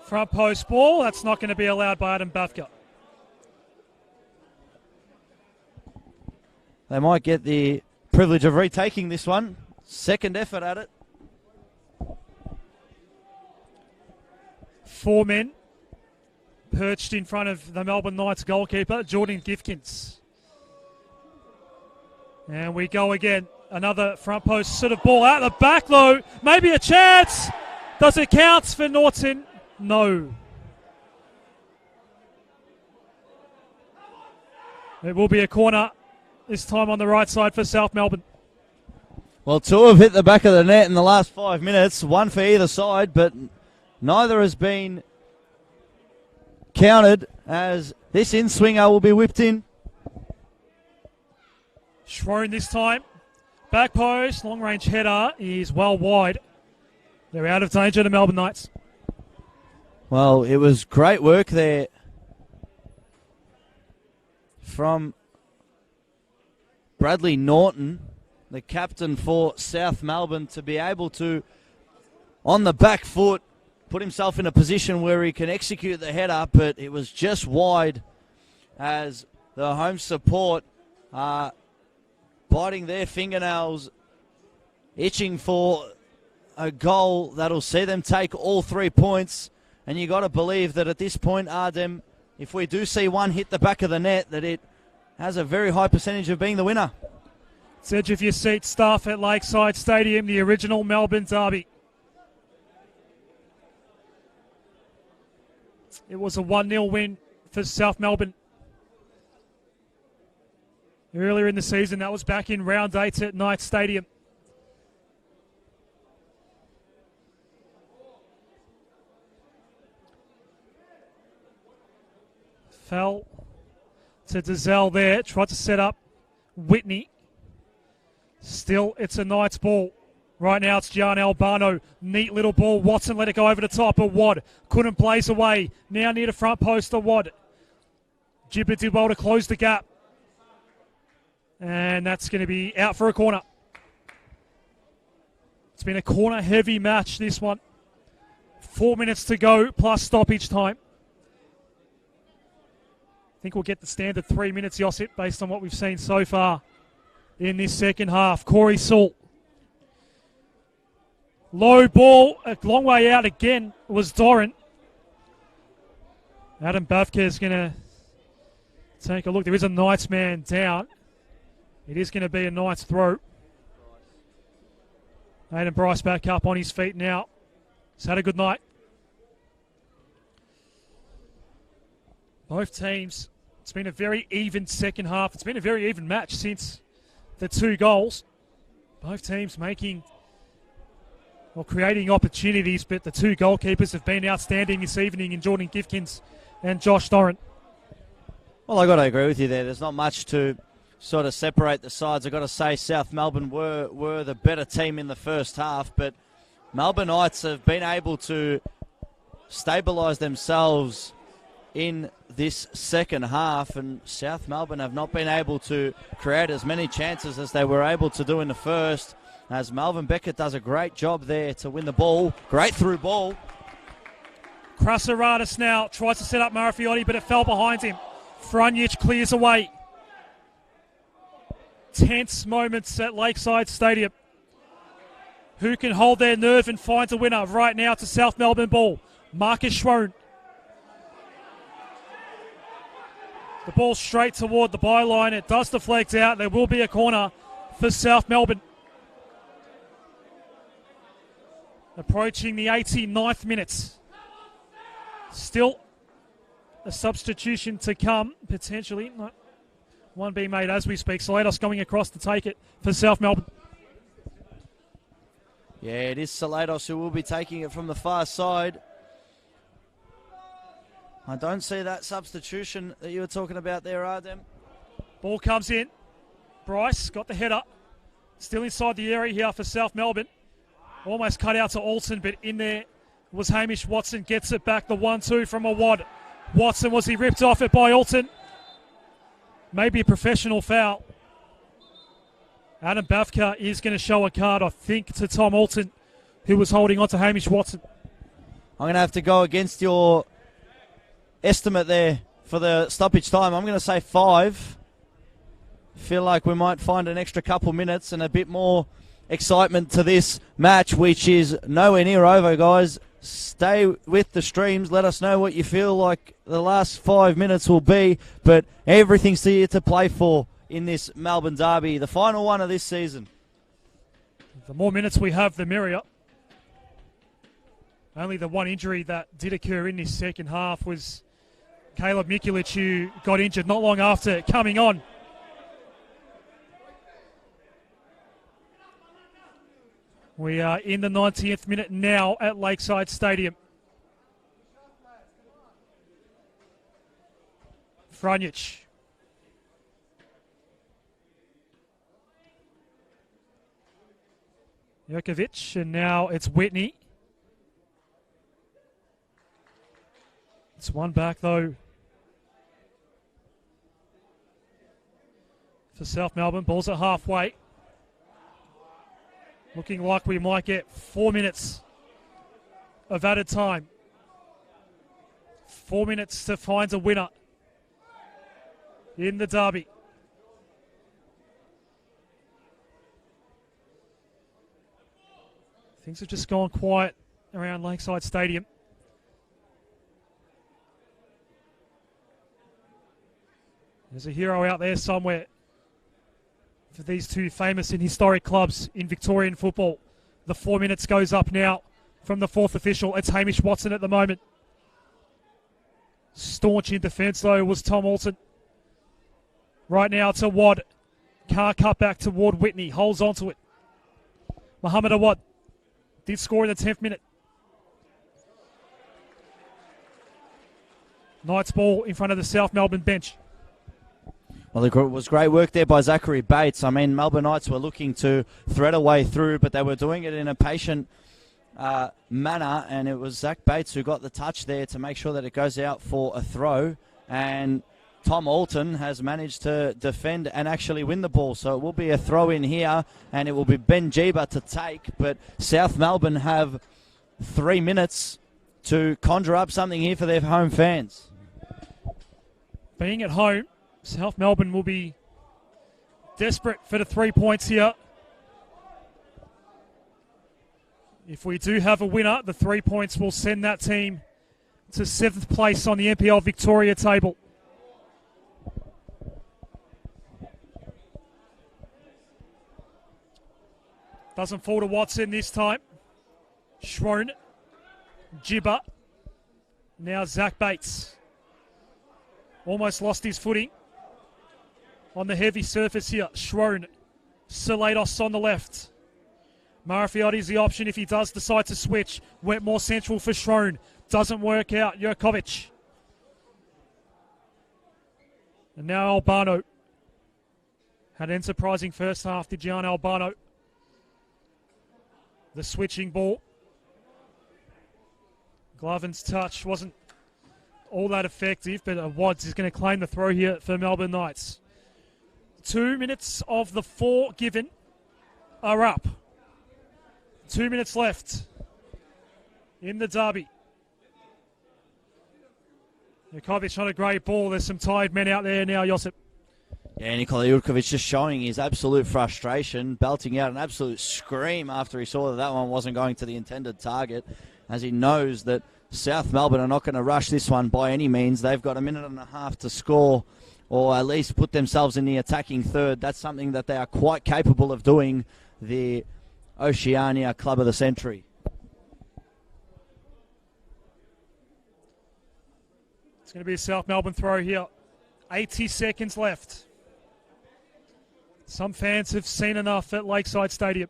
Front post ball, that's not going to be allowed by Adam Bafka. They might get the privilege of retaking this one. Second effort at it. 4 men perched in front of the Melbourne Knights goalkeeper, Jordan Gifkins. And we go again. Another front post sort of ball out the back though. Maybe a chance. Does it count for Norton? No. It will be a corner, this time on the right side for South Melbourne. Well, 2 have hit the back of the net in the last 5 minutes. 1 for either side, but neither has been counted as this in-swinger will be whipped in. Schroen this time. Back post, long-range header is well wide. They're out of danger, the Melbourne Knights. Well, it was great work there from Bradley Norton, the captain for South Melbourne, to be able to, on the back foot, put himself in a position where he can execute the header, but it was just wide as the home support are biting their fingernails, itching for a goal that'll see them take all 3 points. And you got to believe that at this point, Ardem, if we do see one hit the back of the net, that it has a very high percentage of being the winner. It's edge of your seat stuff at Lakeside Stadium, the original Melbourne derby. It was a 1-0 win for South Melbourne. Earlier in the season, that was back in round 8 at Knight Stadium. Fell to Dazelle there, tried to set up Whitney. Still, it's a Knights ball. Right now it's Gian Albano. Neat little ball. Watson let it go over the top of Watt. Couldn't blaze away. Now near the front post of Watt. Gibber did well to close the gap. And that's going to be out for a corner. It's been a corner-heavy match, this one. 4 minutes to go, plus stoppage time. I think we'll get the standard 3 minutes, Josip, based on what we've seen so far in this second half. Corey Salt. Low ball, a long way out again was Doran. Adam Bavka is going to take a look. There is a Knights man down. It is going to be a Knights throw. Aidan Bryce back up on his feet now. He's had a good night. Both teams, it's been a very even second half. It's been a very even match since the 2 goals. Both teams making or creating opportunities, but the 2 goalkeepers have been outstanding this evening in Jordan Gifkins and Josh Doran. Well, I got to agree with you there. There's not much to sort of separate the sides. I've got to say South Melbourne were the better team in the first half, but Melbourne Knights have been able to stabilise themselves in this second half, and South Melbourne have not been able to create as many chances as they were able to do in the first, as Melvin Beckett does a great job there to win the ball. Great through ball. Krasaratis now tries to set up Marafiotti, but it fell behind him. Frunjic clears away. Tense moments at Lakeside Stadium. Who can hold their nerve and find a winner? Right now it's a South Melbourne ball. Marcus Schroen. The ball straight toward the byline. It does deflect out. There will be a corner for South Melbourne. Approaching the 89th minutes. Still a substitution to come, potentially. One being made as we speak. Salados going across to take it for South Melbourne. Yeah, it is Salados who will be taking it from the far side. I don't see that substitution that you were talking about there, Ardem. Ball comes in. Bryce got the header. Still inside the area here for South Melbourne. Almost cut out to Alton, but in there was Hamish Watson. Gets it back, the 1-2 from a wad. Watson, was he ripped off it by Alton? Maybe a professional foul. Adam Bavka is going to show a card, I think, to Tom Alton, who was holding on to Hamish Watson. I'm going to have to go against your estimate there for the stoppage time. I'm going to say 5. Feel like we might find an extra couple minutes and a bit more excitement to this match, which is nowhere near over, guys. Stay with the streams. Let us know what you feel like the last 5 minutes will be, but everything's here to play for in this Melbourne derby, the final one of this season. The more minutes we have, the merrier. Only the one injury that did occur in this second half was Caleb Mikulic, who got injured not long after coming on. We are in the 90th minute now at Lakeside Stadium. Frantic. Jokovic, and now it's Whitney. It's one back though for South Melbourne. Ball's at halfway. Looking like we might get 4 minutes of added time. 4 minutes to find a winner in the derby. Things have just gone quiet around Lakeside Stadium. There's a hero out there somewhere for these two famous and historic clubs in Victorian football. The 4 minutes goes up now from the fourth official. It's Hamish Watson at the moment. Staunch in defence though was Tom Alton. Right now to Wad. Can't cut back toward Whitney. Holds on to it. Mohammed Awad did score in the 10th minute. Knights ball in front of the South Melbourne bench. Well, it was great work there by Zachary Bates. I mean, Melbourne Knights were looking to thread a way through, but they were doing it in a patient manner, and it was Zach Bates who got the touch there to make sure that it goes out for a throw, and Tom Alton has managed to defend and actually win the ball. So it will be a throw in here, and it will be Ben Jeeba to take, but South Melbourne have 3 minutes to conjure up something here for their home fans. Being at home, South Melbourne will be desperate for the 3 points here. If we do have a winner, the 3 points will send that team to 7th place on the NPL Victoria table. Doesn't fall to Watson this time. Schroen, Jibber, now Zach Bates. Almost lost his footing on the heavy surface here. Schroen, Salados on the left. Marafiotti's the option if he does decide to switch. Went more central for Schroen. Doesn't work out. Jokovic. And now Albano. Had an enterprising first half, did Gian Albano. The switching ball. Gloven's touch wasn't all that effective, but Wads is going to claim the throw here for Melbourne Knights. 2 minutes of the 4 given are up. 2 minutes left in the derby. Jokovic not a great ball. There's some tired men out there now, Josip. Yeah, Nikola Jurkovic just showing his absolute frustration, belting out an absolute scream after he saw that that one wasn't going to the intended target, as he knows that South Melbourne are not going to rush this one by any means. They've got a minute and a half to score, or at least put themselves in the attacking third. That's something that they are quite capable of doing, the Oceania Club of the Century. It's going to be a South Melbourne throw here. 80 seconds left. Some fans have seen enough at Lakeside Stadium.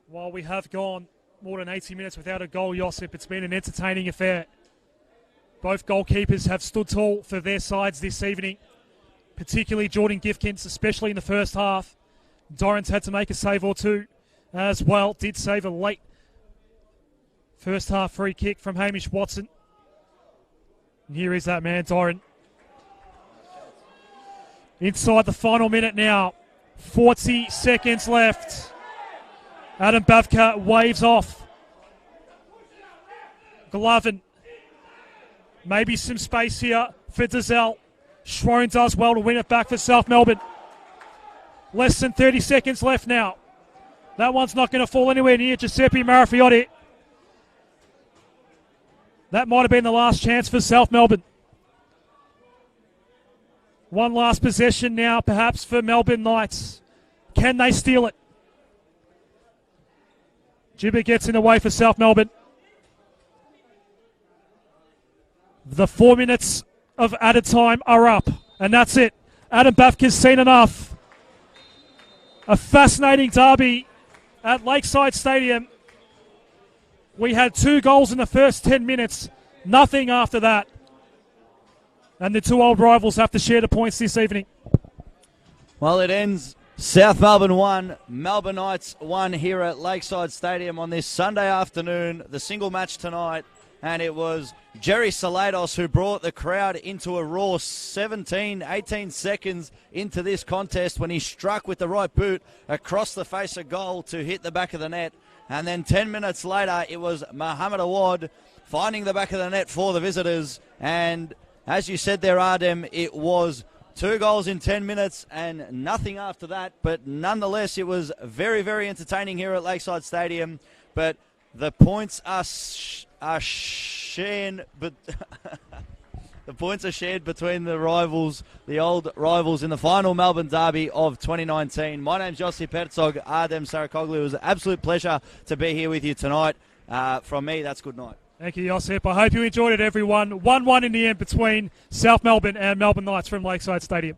While we have gone more than 80 minutes without a goal, Josip, it's been an entertaining affair. Both goalkeepers have stood tall for their sides this evening, particularly Jordan Gifkins, especially in the first half. Dorrans had to make a save or two as well. Did save a late first half free kick from Hamish Watson. And here is that man, Doran. Inside the final minute now. 40 seconds left. Adam Bavka waves off. Glovin. Maybe some space here for Dazelle. Schroen does well to win it back for South Melbourne. Less than 30 seconds left now. That one's not going to fall anywhere near Giuseppe Marafiotti. That might have been the last chance for South Melbourne. One last possession now, perhaps, for Melbourne Knights. Can they steal it? Jibber gets in the way for South Melbourne. The 4 minutes of added time are up, and that's it. Adam Bafka's seen enough. A fascinating derby at Lakeside Stadium. We had 2 goals in the first 10 minutes, nothing after that. And the 2 old rivals have to share the points this evening. Well, it ends South Melbourne 1, Melbourne Knights 1 here at Lakeside Stadium on this Sunday afternoon, the single match tonight. And it was Jerry Salados who brought the crowd into a raw 18 seconds into this contest when he struck with the right boot across the face of goal to hit the back of the net. And then 10 minutes later, it was Mohammed Awad finding the back of the net for the visitors. And as you said there, Ardem, it was 2 goals in 10 minutes and nothing after that. But nonetheless, it was very, very entertaining here at Lakeside Stadium. But the points are shared, but the points are shared between the rivals, the old rivals in the final Melbourne derby of 2019. My name's Josip Herzog, Ardem Sarakoglu. It was an absolute pleasure to be here with you tonight. From me, that's good night. Thank you, Josip. I hope you enjoyed it, everyone. 1-1 in the end between South Melbourne and Melbourne Knights from Lakeside Stadium.